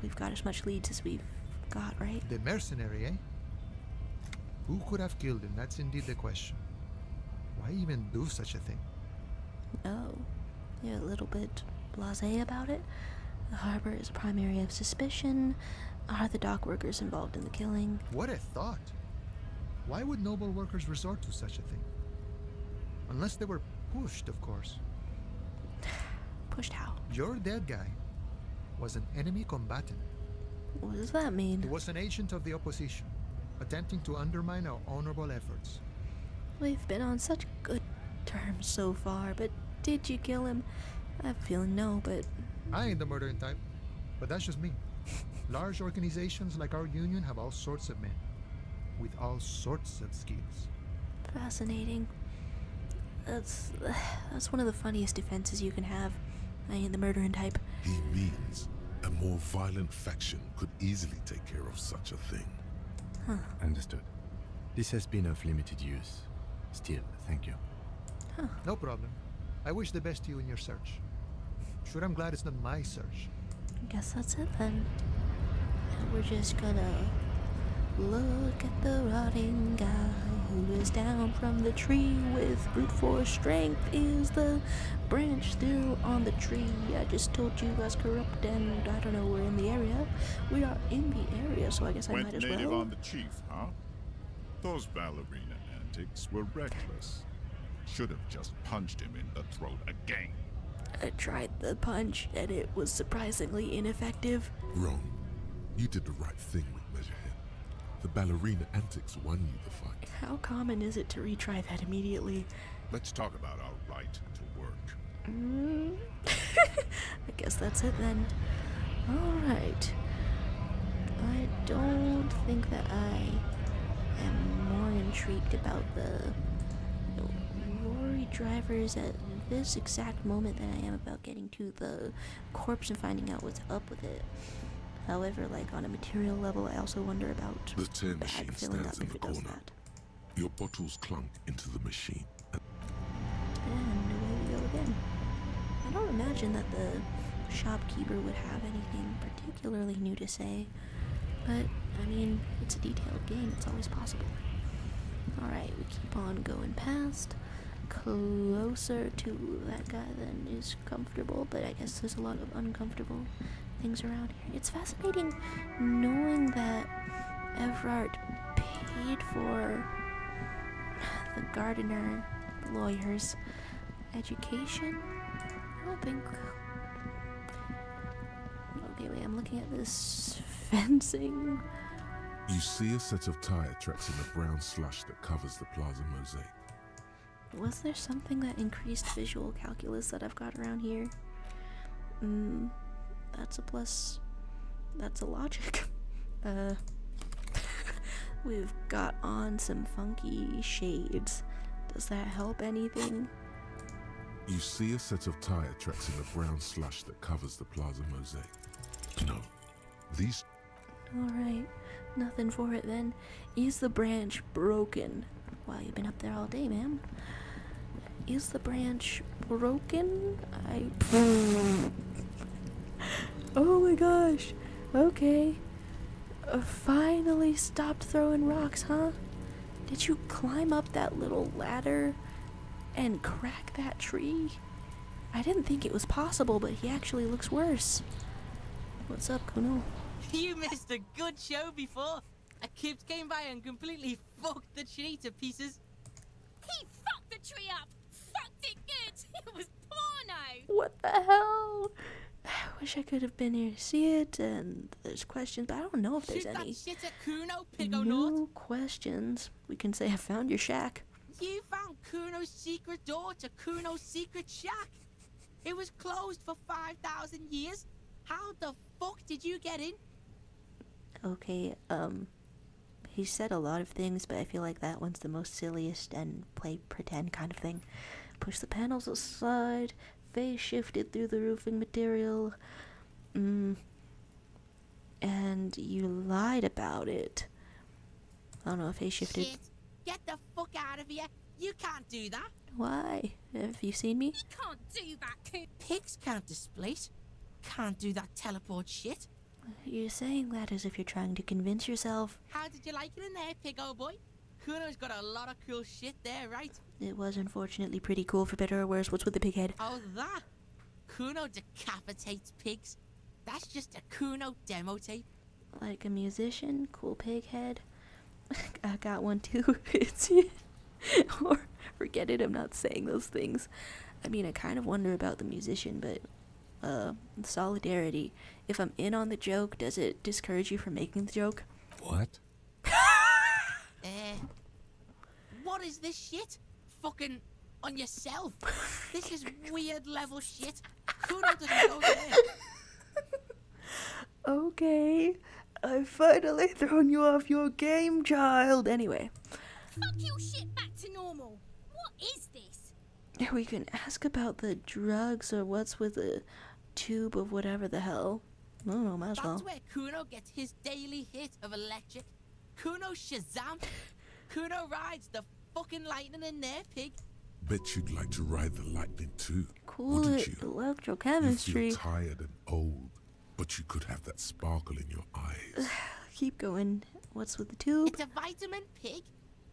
we've got as much leads as we've got, right? The mercenary, eh? Who could have killed him? That's indeed the question. Why even do such a thing? Oh, you're a little bit blasé about it? The harbor is a prime area of suspicion. Are the dock workers involved in the killing? What a thought. Why would noble workers resort to such a thing? Unless they were pushed, of course. Pushed how? Your dead guy was an enemy combatant. What does that mean? He was an agent of the opposition, attempting to undermine our honorable efforts. We've been on such good terms so far, but did you kill him? I have a feeling no, but... I ain't the murdering type, but that's just me. Large organizations like our union have all sorts of men, with all sorts of skills. Fascinating. That's one of the funniest defenses you can have. I ain't the murdering type. He means a more violent faction could easily take care of such a thing. Huh. Understood. This has been of limited use. Still, thank you. Huh. No problem. I wish the best to you in your search. Sure, I'm glad it's not my search. Guess that's it then. And we're just gonna look at the rotting guy who is down from the tree with brute force strength. Is the branch still on the tree? I just told you I was corrupt and I don't know, we're in the area. We are in the area, so I guess I Went might as native well. on the chief, huh? Those ballerina antics were reckless. Should have just punched him in the throat again. I tried the punch and it was surprisingly ineffective. Wrong. You did the right thing with Measurehead. The ballerina antics won you the fight. How common is it to retry that immediately? Let's talk about our right to work. I guess that's it then. Alright. I don't think that I am more intrigued about the lorry drivers at this exact moment than I am about getting to the corpse and finding out what's up with it. However, like on a material level, I also wonder about The tear bag machine filling stands up in if the it does corner. that. Your bottles clunk into the machine. And away we go again. I don't imagine that the shopkeeper would have anything particularly new to say, but I mean, it's a detailed game, it's always possible. Alright, we keep on going past, closer to that guy than is comfortable, but I guess there's a lot of uncomfortable things around here. It's fascinating knowing that Evrart paid for the gardener, the lawyer's education. I don't think... Okay, wait, I'm looking at this fencing. You see a set of tire tracks in the brown slush that covers the plaza mosaic. Was there something that increased visual calculus that I've got around here? That's a plus. That's a logic. We've got on some funky shades. Does that help anything? You see a set of tire tracks in the brown slush that covers the plaza mosaic. No, these... Alright, Nothing for it then. Is the branch broken? Wow, you've been up there all day, ma'am. Is the branch broken? Oh my gosh. Okay. Finally stopped throwing rocks, huh? Did you climb up that little ladder and crack that tree? I didn't think it was possible, but he actually looks worse. What's up, Kuno? You missed a good show before. A kid came by and completely fucked the tree to pieces. He fucked the tree up! Fucked it good! It was porno! What the hell? I wish I could have been here to see it, and there's questions, but I don't know if there's Shoot any. that shit at Kuno, Pigo No Nort. questions. We can say I found your shack. You found Kuno's secret door to Kuno's secret shack. It was closed for 5,000 years. How the fuck did you get in? Okay, he said a lot of things, but I feel like that one's the most silliest and play pretend kind of thing. Push the panels aside, phase shifted through the roofing material, and you lied about it. I don't know if phase shifted. Shit. Get the fuck out of here. You can't do that. Why? Have you seen me? He can't do that, Coon. Pigs can't displace. Can't do that teleport shit. You're saying that as if you're trying to convince yourself. How did you like it in there, pig old boy? Kuno's got a lot of cool shit there, right? It was unfortunately pretty cool, for better or worse. What's with the pig head? Oh, that? Kuno decapitates pigs. That's just a Kuno demo tape. Like a musician, cool pig head. I got one too. Or forget it, I'm not saying those things. I mean, I kind of wonder about the musician, but solidarity. If I'm in on the joke, does it discourage you from making the joke? What? What is this shit? Fucking on yourself. This is weird level shit. Kuno doesn't go there. Okay, I've finally thrown you off your game, child. Anyway, Fuck your shit back to normal. What is this? we can ask about the drugs or what's with the tube of whatever the hell. I don't know, might as well. That's where Kuno gets his daily hit of electric. Kuno Shazam. Kuno rides the fucking lightning in there, pig. Bet you'd like to ride the lightning too, Cool wouldn't you? electrochemistry. You feel tired and old, but you could have that sparkle in your eyes. Keep going. What's with the tube? It's a vitamin, pig.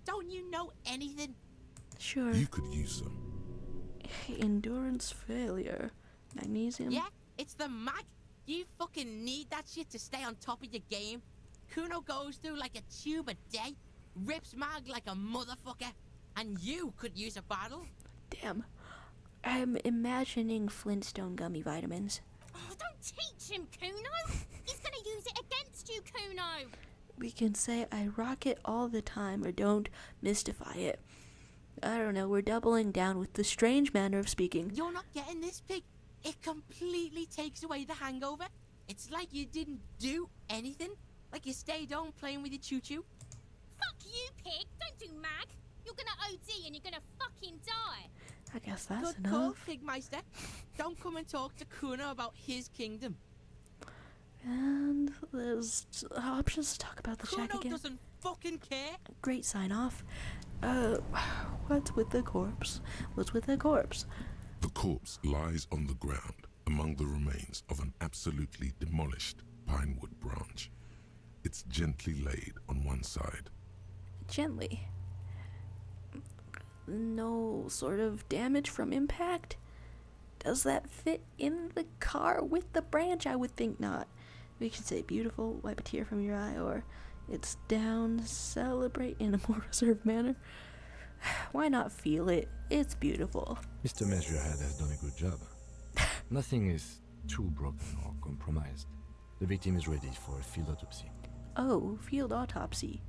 Don't you know anything? Sure. You could use some. Endurance failure. Magnesium. Yeah, it's the mag. You fucking need that shit to stay on top of your game. Kuno goes through like a tube a day, rips mag like a motherfucker, and you could use a bottle. Damn. I'm imagining Flintstone gummy vitamins. Oh, don't teach him, Kuno. He's gonna use it against you, Kuno. We can say I rock it all the time or don't mystify it. I don't know, we're doubling down with the strange manner of speaking. You're not getting this, pig. It completely takes away the hangover. It's like you didn't do anything. Like you stayed home playing with your choo-choo. Fuck you, pig. Don't do mag. You're gonna OD and you're gonna fucking die. I guess that's Good call, enough. Pigmeister. Don't come and talk to Kuno about his kingdom. And there's options to talk about the shack Kuno again. doesn't fucking care. Great sign off. What's with the corpse? What's with the corpse? The corpse lies on the ground among the remains of an absolutely demolished pinewood branch. It's gently laid on one side. Gently. No sort of damage from impact? Does that fit in the car with the branch? I would think not. We can say beautiful, wipe a tear from your eye, or it's down, celebrate in a more reserved manner. Why not feel it? It's beautiful. Mr. Measurehead has done a good job. Nothing is too broken or compromised. The victim is ready for a field autopsy. Oh, field autopsy.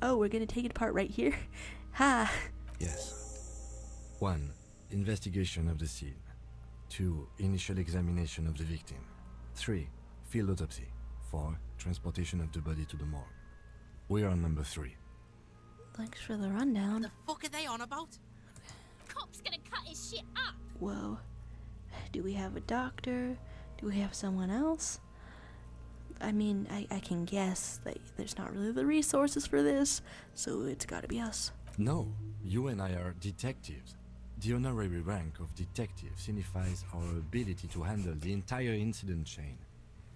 Oh, we're gonna take it apart right here? Ha! Yes. 1. Investigation of the scene. 2. Initial examination of the victim. 3. Field autopsy. 4. Transportation of the body to the morgue. We are on number 3. Thanks for the rundown. The fuck are they on about? Cop's gonna cut his shit up. Whoa. Do we have a doctor? Do we have someone else? I mean, I can guess that there's not really the resources for this, so it's gotta be us. No, you and I are detectives. The honorary rank of detective signifies our ability to handle the entire incident chain,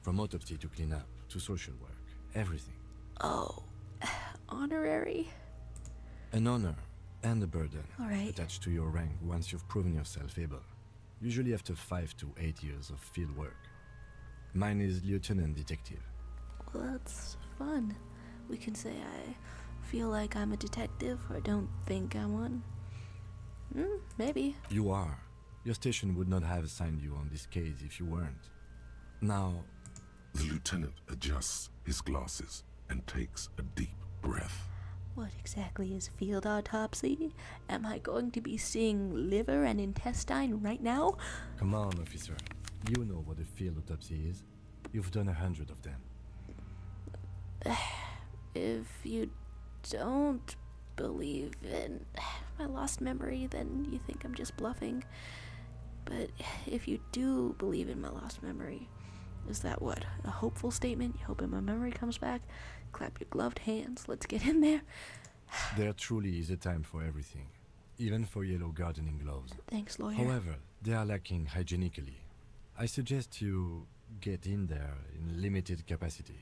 from autopsy to cleanup to social work, everything. Oh, honorary? An honor and a burden All right. attached to your rank once you've proven yourself able, usually after 5 to 8 years of field work. Mine is Lieutenant Detective. Well, that's fun. We can say I feel like I'm a detective or don't think I'm one. Maybe. You are. Your station would not have assigned you on this case if you weren't. Now, The lieutenant adjusts his glasses and takes a deep breath. What exactly is field autopsy? Am I going to be seeing liver and intestine right now? come on, officer. You know what a field autopsy is. You've done 100 of them. If you don't believe in my lost memory, then you think I'm just bluffing. But if you do believe in my lost memory, is that what? A hopeful statement? You hoping my memory comes back? Clap your gloved hands. Let's get in there. There truly is a time for everything, even for yellow gardening gloves. Thanks, lawyer. However, they are lacking hygienically. I suggest you get in there in limited capacity.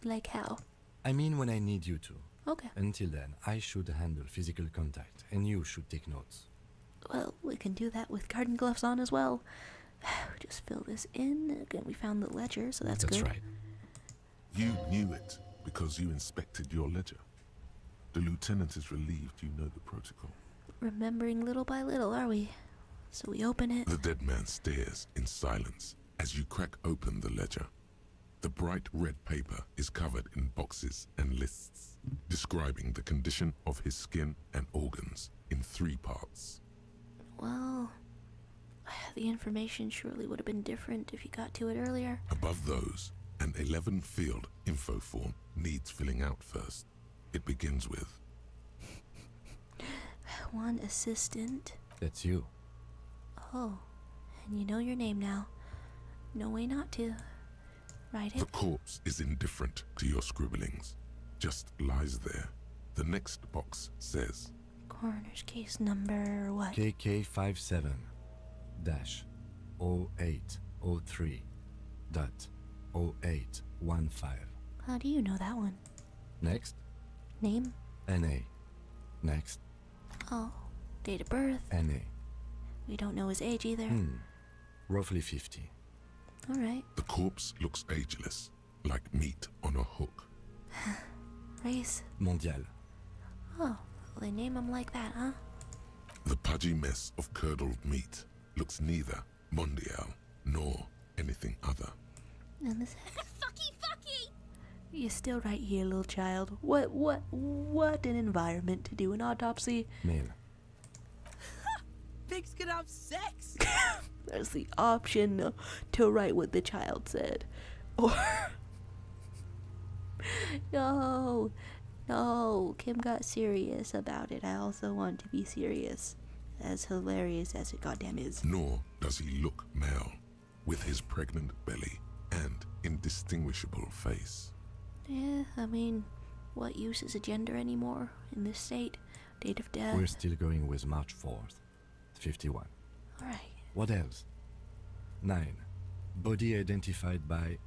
Like how? I mean when I need you to. Okay. Until then, I should handle physical contact, and you should take notes. Well, we can do that with garden gloves on as well. Just fill this in. Again, we found the ledger, so that's good. That's right. You knew it because you inspected your ledger. The lieutenant is relieved you know the protocol. Remembering little by little, are we? So we open it. The dead man stares in silence as you crack open the ledger. The bright red paper is covered in boxes and lists, describing the condition of his skin and organs in 3 parts. Well, the information surely would have been different if you got to it earlier. Above those, an 11-field info form needs filling out first. It begins with 1 assistant. That's you. Oh, and you know your name now. No way not to. Write the it. corpse is indifferent to your scribblings, just lies there. The next box says Coroner's case number what? KK57-0803.0815. How do you know that one? Next, Name? NA. Next, Oh, date of birth. NA. We don't know his age either. Roughly 50. All right. the corpse looks ageless, like meat on a hook. Race. Mondial. Oh, they name him like that, huh? The pudgy mess of curdled meat looks neither mondial nor anything other. And this Fucky! You still right here, little child. What an environment to do an autopsy. Male. Pigs can have sex. There's the option to write what the child said. Or No, Kim got serious about it. I also want to be serious. As hilarious as it goddamn is. Nor does he look male, with his pregnant belly and indistinguishable face. Yeah, I mean, what use is a gender anymore in this state? Date of death. We're still going with March 4th. 51. Alright. What else? 9. Body identified by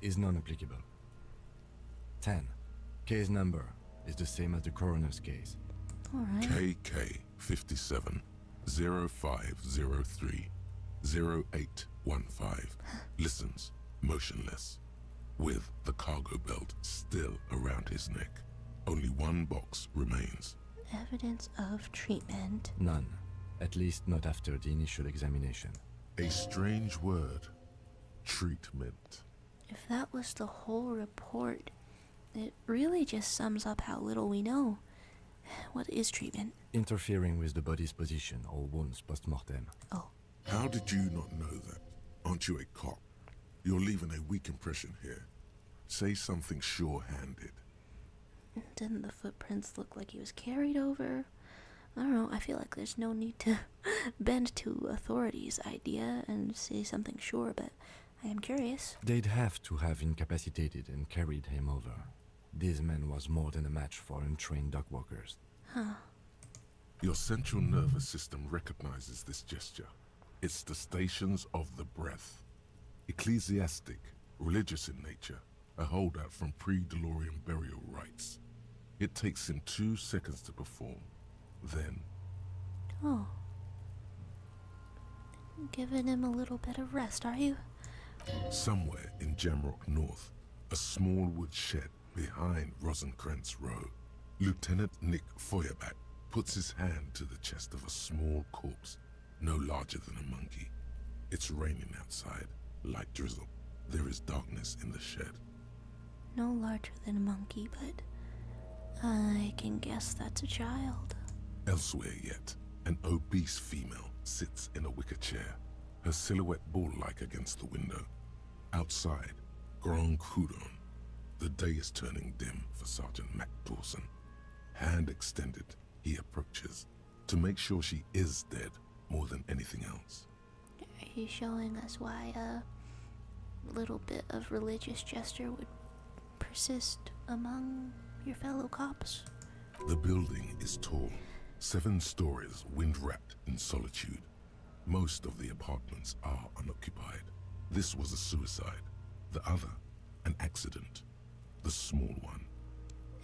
is non-applicable. 10. Case number is the same as the coroner's case. Alright. KK 57 0503 0815 listens motionless, with the cargo belt still around his neck. Only 1 box remains. Evidence of treatment. None. At least not after the initial examination. A strange word. Treatment. If that was the whole report, it really just sums up how little we know. What is treatment? Interfering with the body's position or wounds post-mortem. Oh, How did you not know that? Aren't you a cop? You're leaving a weak impression here. Say something sure-handed. didn't the footprints look like he was carried over? I don't know, I feel like there's no need to bend to authorities' idea and say something sure, but I am curious. They'd have to have incapacitated and carried him over. This man was more than a match for untrained dog walkers. Huh. Your central nervous system recognizes this gesture. It's the stations of the breath. Ecclesiastic, religious in nature, a holdout from pre-DeLorean burial rites. It takes him 2 seconds to perform. Then, Oh. Giving him a little bit of rest, are you? somewhere in Jamrock North, a small wood shed behind Rosencrantz Row, Lieutenant Nick Feuerbach puts his hand to the chest of a small corpse, no larger than a monkey. It's raining outside, light drizzle. There is darkness in the shed. No larger than a monkey, but I can guess that's a child. Elsewhere yet, an obese female sits in a wicker chair, her silhouette bull-like against the window. Outside, Grand Coudon. The day is turning dim for Sergeant Mac Dawson. Hand extended, he approaches to make sure she is dead more than anything else. Are you showing us why a little bit of religious gesture would persist among your fellow cops? The building is tall, 7 stories, wind-wrapped in solitude. Most of the apartments are unoccupied. This was a suicide. The other, an accident. The small one.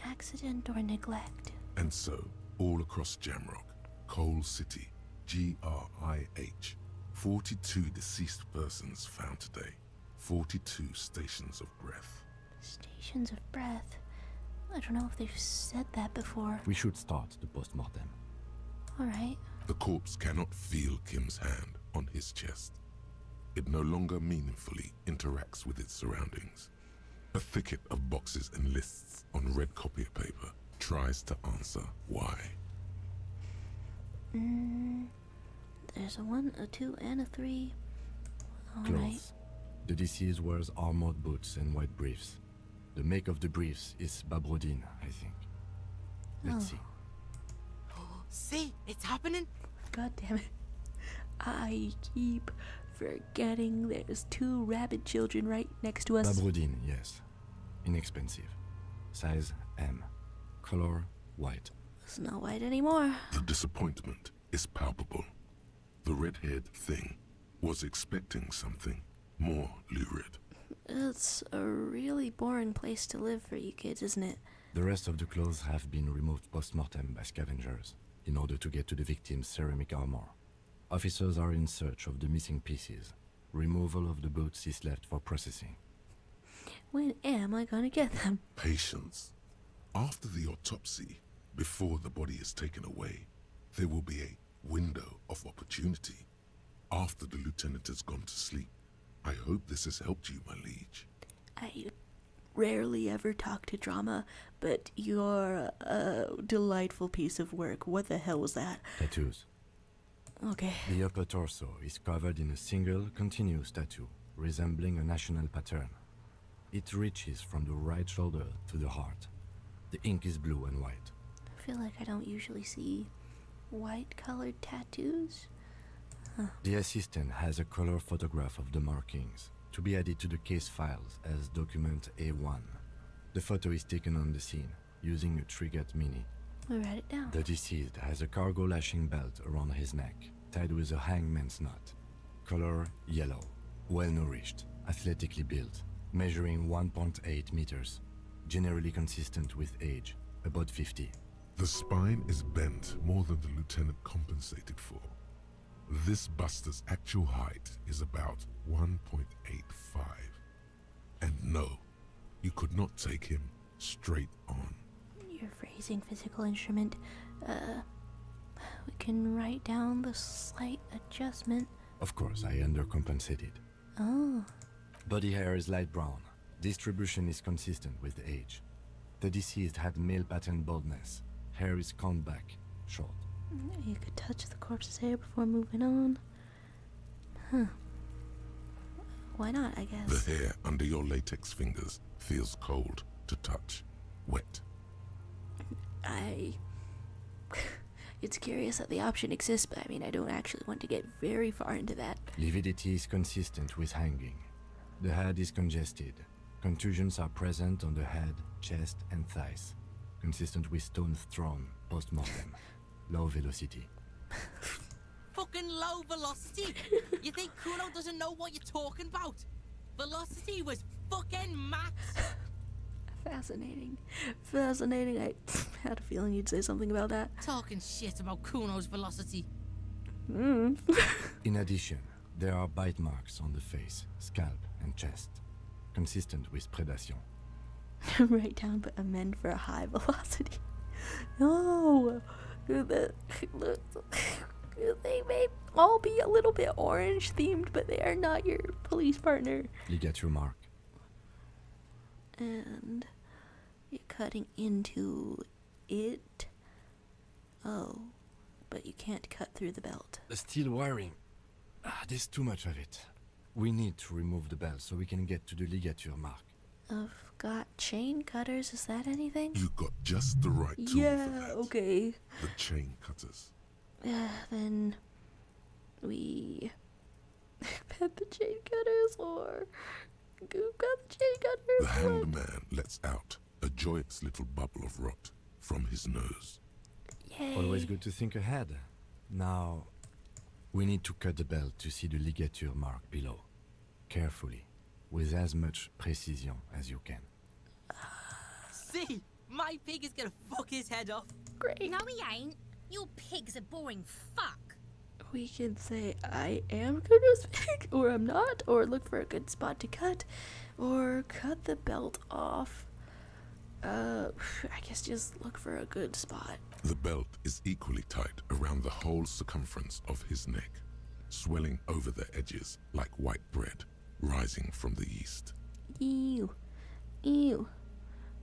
Accident or neglect? And so, all across Jamrock, Coal City, GRIH, 42 deceased persons found today. 42 stations of breath. Stations of breath? I don't know if they've said that before. We should start the post-mortem. Alright. The corpse cannot feel Kim's hand on his chest. It no longer meaningfully interacts with its surroundings. A thicket of boxes and lists on red copier paper tries to answer why. There's a 1, a 2, and a 3. Alright. Clothes. The deceased wears armored boots and white briefs. The make of the briefs is Babrodine, I think. Let's see. See, it's happening. God damn it. I keep forgetting there's 2 rabid children right next to us. Babrodine, yes. Inexpensive. Size M. Color white. It's not white anymore. The disappointment is palpable. The red-haired thing was expecting something more lurid. It's a really boring place to live for you kids, isn't it? The rest of the clothes have been removed post-mortem by scavengers in order to get to the victim's ceramic armor. Officers are in search of the missing pieces. Removal of the boots is left for processing. When am I gonna get them? Patience. After the autopsy, before the body is taken away, there will be a window of opportunity. After the lieutenant has gone to sleep. I hope this has helped you, my liege. I rarely ever talk to drama, but you're a delightful piece of work. What the hell was that? Tattoos. Okay. The upper torso is covered in a single, continuous tattoo, resembling a national pattern. It reaches from the right shoulder to the heart. The ink is blue and white. I feel like I don't usually see white-colored tattoos. The assistant has a color photograph of the markings, to be added to the case files as document A1. The photo is taken on the scene, using a Trigat Mini. I'll write it down. The deceased has a cargo lashing belt around his neck, tied with a hangman's knot. Color yellow, well-nourished, athletically built, measuring 1.8 meters, generally consistent with age, about 50. The spine is bent more than the lieutenant compensated for. This buster's actual height is about 1.85. And no, you could not take him straight on. You're phrasing physical instrument. We can write down the slight adjustment. Of course, I undercompensated. Oh. Body hair is light brown. Distribution is consistent with age. The deceased had male pattern baldness. Hair is combed back, short. You could touch the corpse's hair before moving on. Huh. Why not, I guess? The hair under your latex fingers feels cold to touch, wet. It's curious that the option exists, but I mean, I don't actually want to get very far into that. Lividity is consistent with hanging. The head is congested. Contusions are present on the head, chest, and thighs, consistent with stones thrown post-mortem. Low velocity. Fucking low velocity? You think Kuno doesn't know what you're talking about? Velocity was fucking max. Fascinating. Fascinating. I had a feeling you'd say something about that. Talking shit about Kuno's velocity. Mm. In addition, there are bite marks on the face, scalp, and chest, consistent with predation. Write down but amend for a high velocity. No! They may all be a little bit orange themed, but they are not your police partner. Ligature mark. And you're cutting into it. Oh, but you can't cut through the belt. The steel wiring. There's too much of it. We need to remove the belt so we can get to the ligature mark. I've got chain cutters. Is that anything? You got just the right tool for Yeah, that. okay. The chain cutters. Then we pet the chain cutters, or Goop got the chain cutters. The hanged man lets out a joyous little bubble of rot from his nose. Yay. Always good to think ahead. Now, we need to cut the belt to see the ligature mark below. Carefully, with as much precision as you can. See, my pig is gonna fuck his head off. Great. No, he ain't. Your pig's a boring fuck. We can say I am Kuno's pig, or I'm not, or look for a good spot to cut, or cut the belt off. I guess just look for a good spot. The belt is equally tight around the whole circumference of his neck, swelling over the edges like white bread rising from the yeast. Ew. Ew.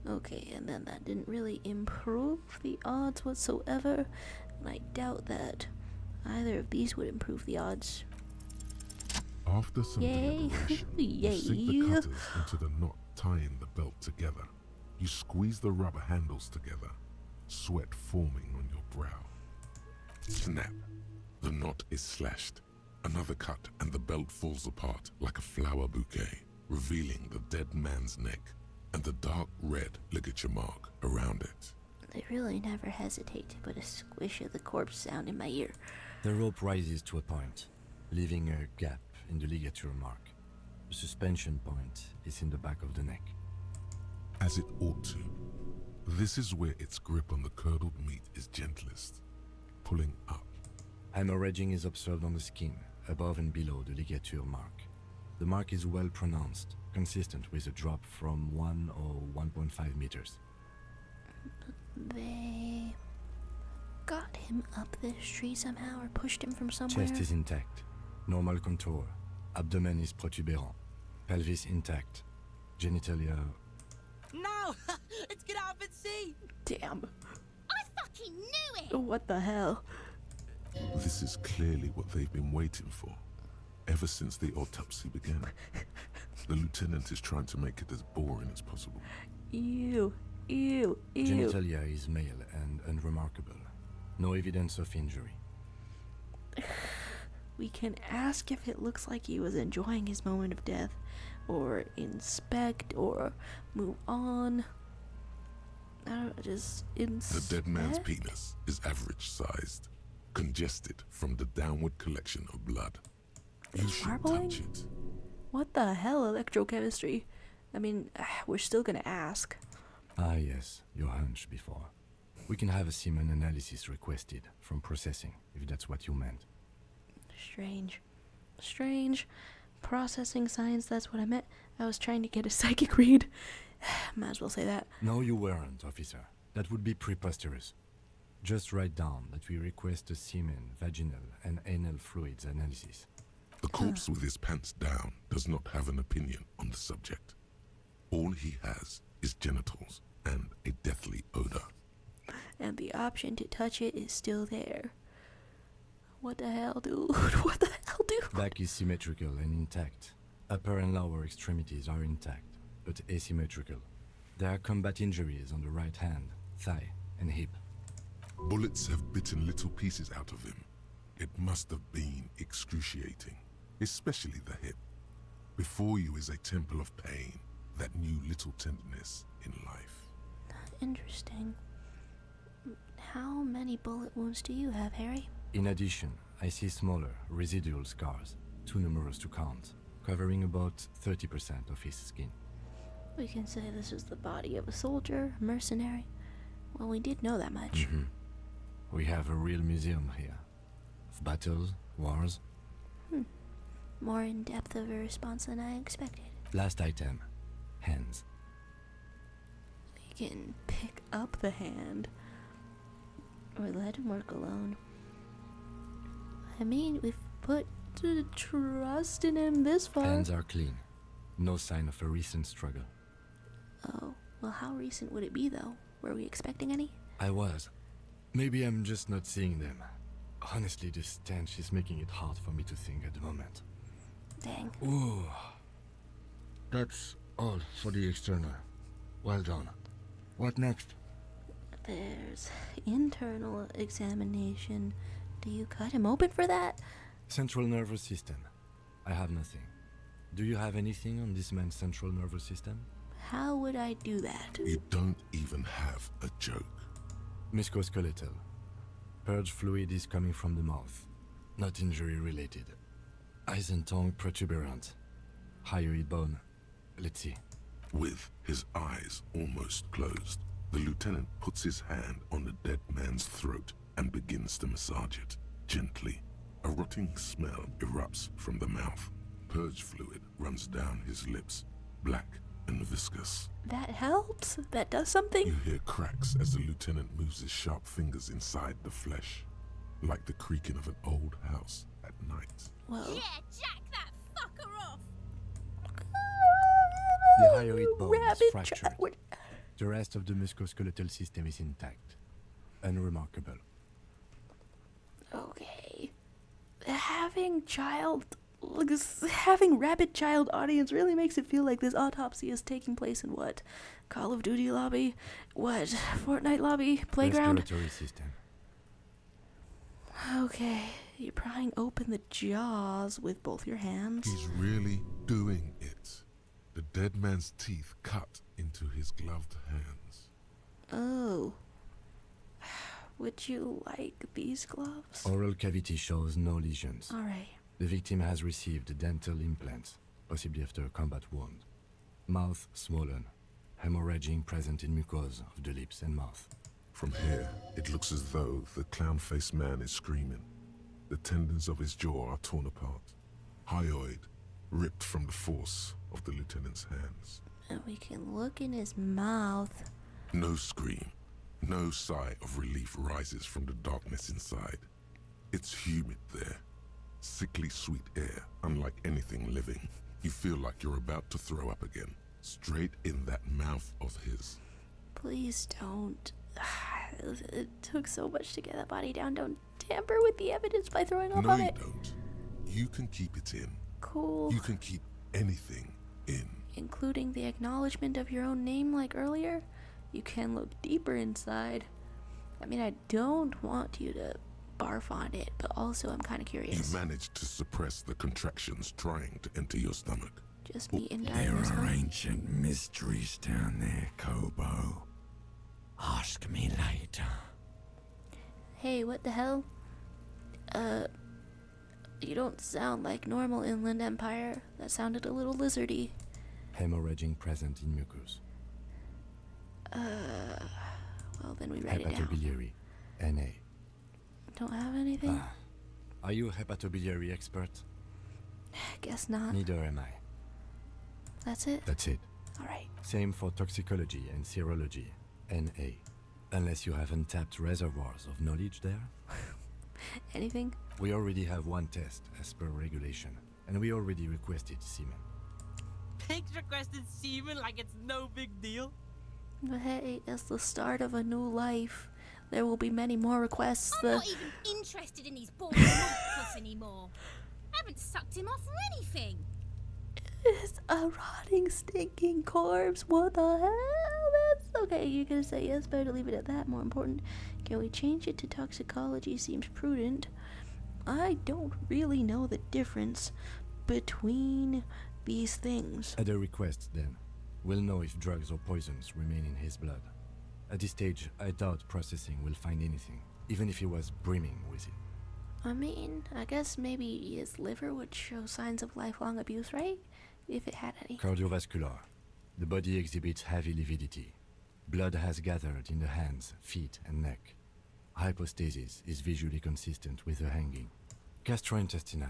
Okay, and then that didn't really improve the odds whatsoever, and I doubt that either of these would improve the odds. After some Yay. deliberation, Yay. you sink the cutters into the knot tying the belt together. You squeeze the rubber handles together, sweat forming on your brow. Snap. The knot is slashed. Another cut and the belt falls apart like a flower bouquet, revealing the dead man's neck and the dark red ligature mark around it. I really never hesitate to put a squish of the corpse sound in my ear. The rope rises to a point, leaving a gap in the ligature mark. The suspension point is in the back of the neck. As it ought to. This is where its grip on the curdled meat is gentlest, pulling up. Hemorrhaging is observed on the skin, above and below the ligature mark. The mark is well pronounced, consistent with a drop from 1 or 1.5 meters. They got him up this tree somehow, or pushed him from somewhere. Chest is intact, normal contour. Abdomen is protuberant. Pelvis intact. Genitalia. No! It's gonna happen, see! Damn. I fucking knew it! What the hell? This is clearly what they've been waiting for, ever since the autopsy began. The lieutenant is trying to make it as boring as possible. Ew. Ew. Ew. Genitalia is male and unremarkable. No evidence of injury. We can ask if it looks like he was enjoying his moment of death, or inspect, or move on. I don't know, just inspect. The dead man's penis is average sized, congested from the downward collection of blood. You should marbling? touch it. What the hell, electrochemistry? I mean, we're still gonna ask. Ah yes, your hunch before. We can have a semen analysis requested from processing, if that's what you meant. Strange. Strange. Processing science, that's what I meant. I was trying to get a psychic read. Might as well say that. No, you weren't, officer. That would be preposterous. Just write down that we request a semen, vaginal, and anal fluids analysis. The corpse with his pants down does not have an opinion on the subject. All he has is genitals and a deathly odor. And the option to touch it is still there. What the hell, dude? What the hell, dude? Back is symmetrical and intact. Upper and lower extremities are intact, but asymmetrical. There are combat injuries on the right hand, thigh, and hip. Bullets have bitten little pieces out of him. It must have been excruciating, especially the hip. Before you is a temple of pain that knew little tenderness in life. Interesting. How many bullet wounds do you have, Harry? In addition, I see smaller, residual scars, too numerous to count, covering about 30% of his skin. We can say this is the body of a soldier, mercenary. Well, we did know that much. We have a real museum here. Of battles, wars. More in depth of a response than I expected. Last item. Hands. We can pick up the hand. Or let him work alone. I mean, we've put the trust in him this far. Hands are clean. No sign of a recent struggle. Oh, well, how recent would it be, though? Were we expecting any? I was. Maybe I'm just not seeing them. Honestly, this stench is making it hard for me to think at the moment. Dang. Ooh. That's all for the external. Well done. What next? There's internal examination. Do you cut him open for that? Central nervous system. I have nothing. Do you have anything on this man's central nervous system? How would I do that? You don't even have a joke. Musculoskeletal. Purge fluid is coming from the mouth. Not injury related. Eyes and tongue protuberant. Hyoid bone. Let's see. With his eyes almost closed, the lieutenant puts his hand on the dead man's throat and begins to massage it, gently. A rotting smell erupts from the mouth. Purge fluid runs down his lips, black and viscous. That helps? That does something? You hear cracks as the lieutenant moves his sharp fingers inside the flesh, like the creaking of an old house at night. Well, Yeah, jack that fucker off! The hyoid bone is rabbit fractured. child. The rest of the musculoskeletal system is intact. Unremarkable. Okay. Having rabid child audience really makes it feel like this autopsy is taking place in what? Call of Duty lobby? What? Fortnite lobby? Playground? Respiratory system. Okay. You're prying open the jaws with both your hands. He's really doing it. The dead man's teeth cut into his gloved hands. Oh. Would you like these gloves? Oral cavity shows no lesions. Alright. The victim has received dental implants, possibly after a combat wound. Mouth swollen. Hemorrhaging present in mucosa of the lips and mouth. From here, it looks as though the clown-faced man is screaming. The tendons of his jaw are torn apart. Hyoid ripped from the force of the lieutenant's hands. And we can look in his mouth. No scream, no sigh of relief rises from the darkness inside. It's humid there. Sickly sweet air, unlike anything living. You feel like you're about to throw up again, straight in that mouth of his. Please don't. It took so much to get that body down. Don't tamper with the evidence by throwing up No, on you it. don't. You can keep it in. Cool. You can keep anything in. Including the acknowledgement of your own name like earlier? You can look deeper inside. I mean, I don't want you to barf on it, but also I'm kind of curious. You managed to suppress the contractions trying to enter your stomach. Just me and There Diana's are home. ancient mysteries down there, Kobo. Ask me later. Hey, what the hell? You don't sound like normal Inland Empire. That sounded a little lizardy. Hemorrhaging present in mucus. Well, then we write it down. Hepatobiliary. NA. Don't have anything? Are you a hepatobiliary expert? Guess not. Neither am I. That's it? That's it. Alright. Same for toxicology and serology. NA. Unless you have untapped reservoirs of knowledge there. Anything? We already have one test as per regulation, and we already requested semen. Pigs requested semen like it's no big deal. But hey, it's the start of a new life. There will be many more requests. I'm not even interested in his boring octopus anymore. I haven't sucked him off for anything. It's a rotting, stinking corpse. What the hell? That's okay. You're gonna say yes, better leave it at that. More important, can we change it to toxicology? Seems prudent. I don't really know the difference between these things. At a request, then, we'll know if drugs or poisons remain in his blood. At this stage, I doubt processing will find anything, even if he was brimming with it. I mean, I guess maybe his liver would show signs of lifelong abuse, right? If it had any. Cardiovascular. The body exhibits heavy lividity. Blood has gathered in the hands, feet, and neck. Hypostasis is visually consistent with the hanging. Gastrointestinal.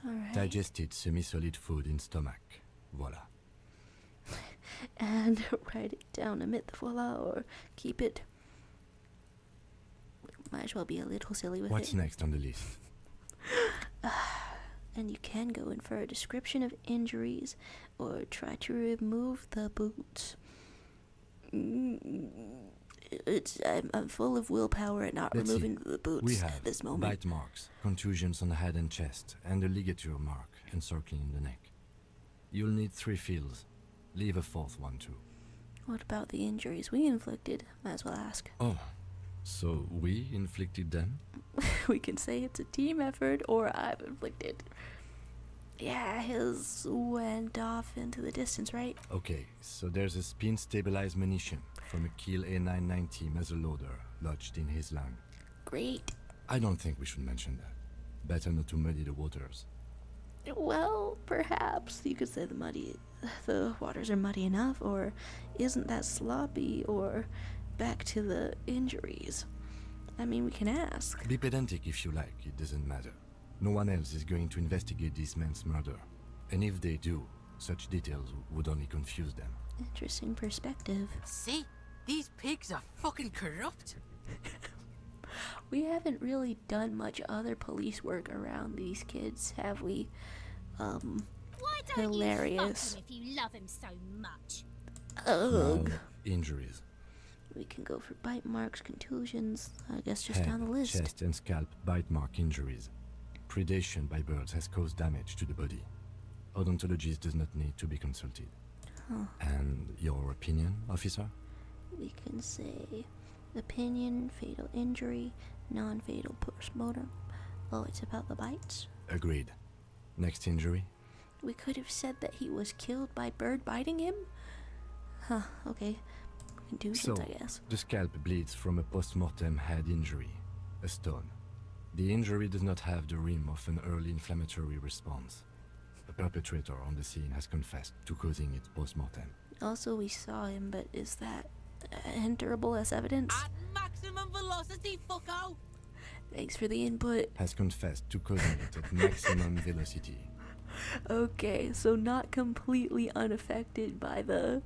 Alright. Digested semi-solid food in stomach. Voila. And write it down, omit the voila, or keep it. Might as well be a little silly with What's it. next on the list? And you can go in for a description of injuries, or try to remove the boots. I'm full of willpower at not Let's see. removing the boots We have at this moment. bite marks, contusions on the head and chest, and a ligature mark encircling the neck. You'll need 3 fields. Leave a 4th one too. What about the injuries we inflicted? Might as well ask. Oh, so we inflicted them? We can say it's a team effort, or I've inflicted. Yeah, his went off into the distance, right? Okay, so there's a spin-stabilized munition from a Kiel A990 muzzleloader lodged in his lung. Great. I don't think we should mention that. Better not to muddy the waters. Well, perhaps you could say the waters are muddy enough, or isn't that sloppy, or back to the injuries. I mean, we can ask. Be pedantic if you like, it doesn't matter. No one else is going to investigate this man's murder. And if they do, such details would only confuse them. Interesting perspective. See? These pigs are fucking corrupt. We haven't really done much other police work around these kids, have we? Why don't Hilarious. you fuck him if you love him so much? Ugh. Now, injuries. We can go for bite marks, contusions, I guess just Head, down the list. chest and scalp bite mark injuries. Predation by birds has caused damage to the body. Odontologist does not need to be consulted. Huh. And your opinion, officer? We can say opinion, fatal injury, non-fatal postmortem. Oh, it's about the bites? Agreed. Next injury? We could have said that he was killed by bird biting him? Huh, okay. Contusions, So, I guess. the scalp bleeds from a post-mortem head injury, a stone. The injury does not have the rim of an early inflammatory response. The perpetrator on the scene has confessed to causing it post-mortem. Also, we saw him, but is that enterable as evidence? At maximum velocity, fucko! Thanks for the input. Has confessed to causing it at maximum velocity. Okay, so not completely unaffected by the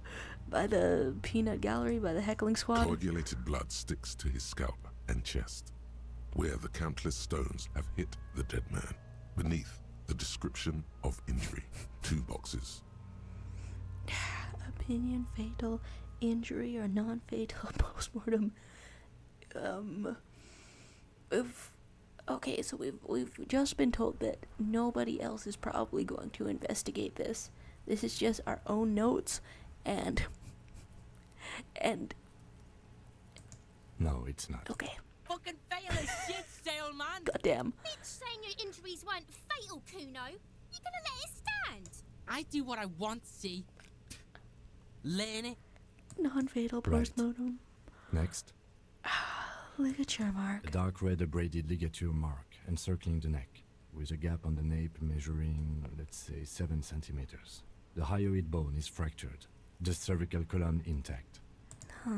peanut gallery, by the heckling squad. Coagulated blood sticks to his scalp and chest, where the countless stones have hit the dead man. Beneath, the description of injury. 2 boxes. Opinion, fatal, injury, or non-fatal postmortem. Okay, so we've just been told that nobody else is probably going to investigate this. This is just our own notes, and No, it's not. okay, Fucking fail as shit, sail man! goddamn. Bitch saying your injuries weren't fatal, Kuno. You gonna let it stand? I do what I want, see? Learn it. Non-fatal Right. postmortem. Next, Ligature mark. a dark red abraded ligature mark encircling the neck, with a gap on the nape measuring, let's say, 7 centimeters. The hyoid bone is fractured, the cervical column intact.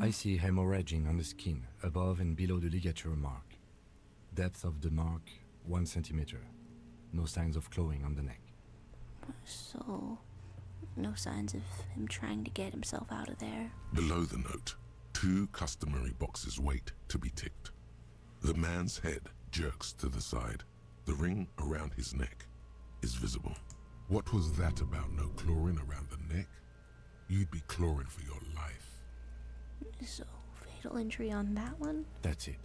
I see hemorrhaging on the skin, above and below the ligature mark. Depth of the mark, 1 centimeter. No signs of clawing on the neck. So, no signs of him trying to get himself out of there. Below the note, 2 customary boxes wait to be ticked. The man's head jerks to the side. The ring around his neck is visible. What was that about no clawing around the neck? You'd be clawing for your life. So, fatal injury on that one? That's it.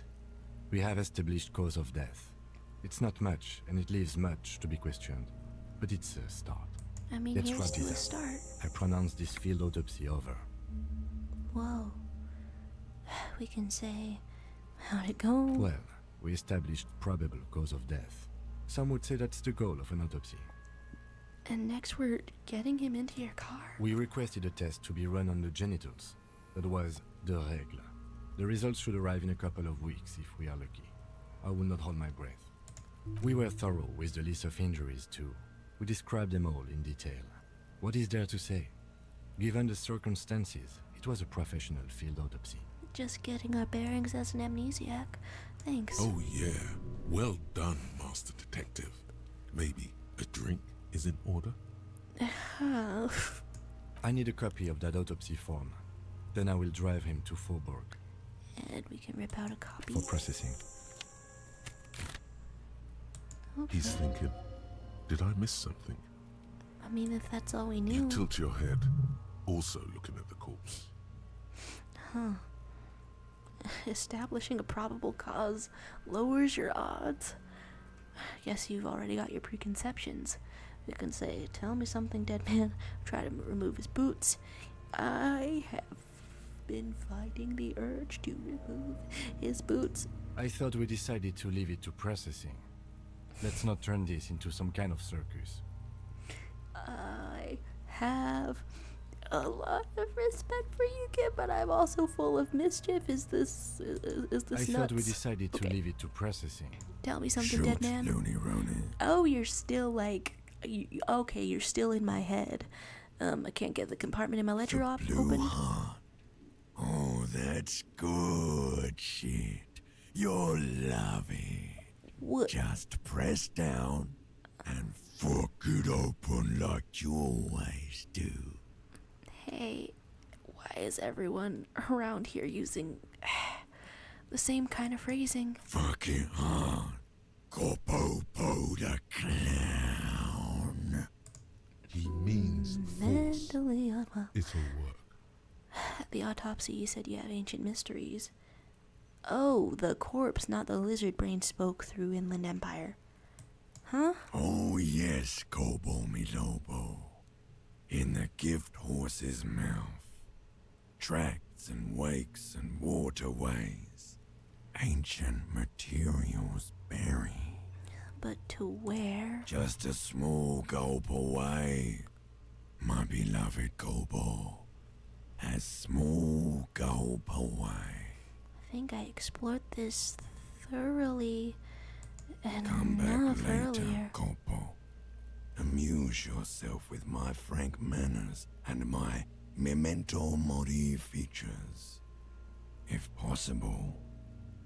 We have established cause of death. It's not much, and it leaves much to be questioned. But it's a start. I mean, Let's here's wrap to this a up. start. I pronounce this field autopsy over. Whoa. We can say, how'd it go? Well, we established probable cause of death. Some would say that's the goal of an autopsy. And next we're getting him into your car. We requested a test to be run on the genitals. That was the règle. The results should arrive in a couple of weeks if we are lucky. I will not hold my breath. We were thorough with the list of injuries too. We described them all in detail. What is there to say? Given the circumstances, it was a professional field autopsy. Just getting our bearings as an amnesiac. Thanks. Oh yeah, well done, Master Detective. Maybe a drink is in order? I need a copy of that autopsy form. Then I will drive him to Faubourg. And we can rip out a copy. For processing. Okay. He's thinking, did I miss something? I mean, if that's all we You knew. tilt your head, also looking at the corpse. Huh. Establishing a probable cause lowers your odds. Guess you've already got your preconceptions. You can say, tell me something, dead man. Try to remove his boots. I have been fighting the urge to remove his boots. I thought we decided to leave it to processing. Let's not turn this into some kind of circus. I have a lot of respect for you, kid, but I'm also full of mischief. Is this nuts? I thought we decided to leave it to processing. Tell me something, Shoot, dead man. Looney Rooney. Oh, you're still like, okay, you're still in my head. I can't get the compartment in my ledger off Blue open. heart. Oh, that's good shit. You'll love it. What? Just press down and fuck it open like you always do. Hey, why is everyone around here using the same kind of phrasing? Fuck it hard. Copopo the clown. He means the force. Mentally unwell. It'll work. At the autopsy, you said you have ancient mysteries. Oh, the corpse, not the lizard brain, spoke through Inland Empire. Huh? Oh yes, Kobo mi Lobo. In the gift horse's mouth. Tracts and wakes and waterways. Ancient materials buried. But to where? Just a small gulp away. My beloved Kobo. A small gulp away. I think I explored this thoroughly Come enough back later, earlier. Kopo. Amuse yourself with my frank manners and my memento mori features. If possible,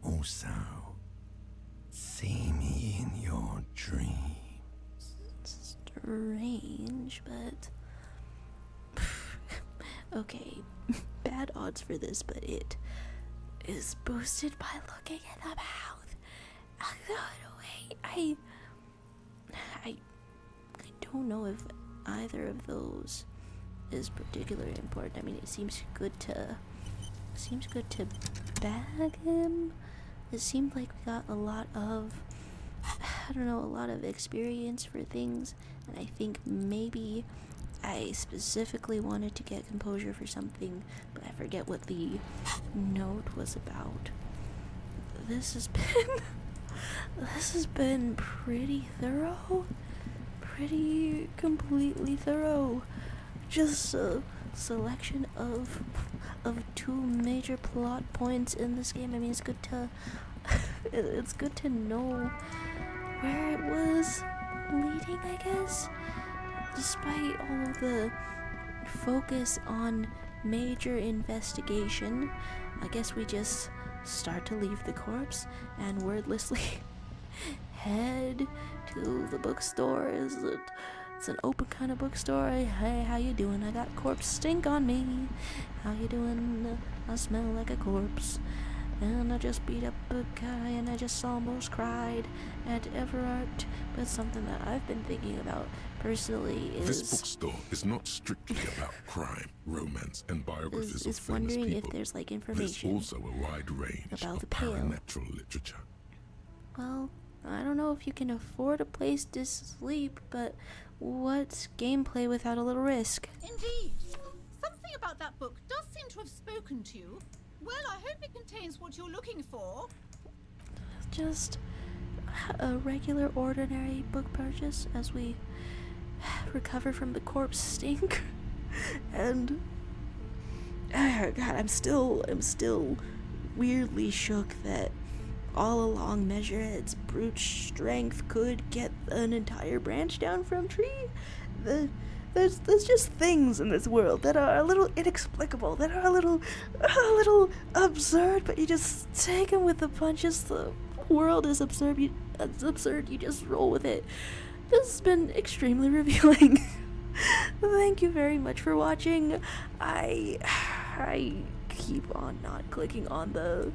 also, see me in your dreams. Strange, but... okay, bad odds for this, but it is boosted by looking at the mouth. I don't know if either of those is particularly important. I mean, it seems good to bag him. It seemed like we got a lot of, I don't know, a lot of experience for things, and I think maybe I specifically wanted to get composure for something, but I forget what the note was about. This has been pretty thorough. Pretty completely thorough. Just a selection of two major plot points in this game. I mean, it's good to know where it was leading, I guess. Despite all of the focus on major investigation, I guess we just start to leave the corpse and wordlessly head to the bookstore. It's an open kind of bookstore. Hey, how you doing? I got corpse stink on me. How you doing? I smell like a corpse. And I just beat up a guy and I just almost cried at Evrart. But something that I've been thinking about personally is... This bookstore is not strictly about crime, romance, and biographies of is famous wondering people. if there's like There's information also a wide range about of the Pale. paranatural literature. Well, I don't know if you can afford a place to sleep, but what's gameplay without a little risk? Indeed. Something about that book does seem to have spoken to you. Well, I hope it contains what you're looking for. Just a regular, ordinary book purchase as we recover from the corpse stink. And God, I'm still weirdly shook that all along Measurehead's brute strength could get an entire branch down from tree. There's just things in this world that are a little inexplicable, that are a little absurd, but you just take them with the punches. The world is absurd. It's absurd. You just roll with it. This has been extremely revealing. Thank you very much for watching. I keep on not clicking on the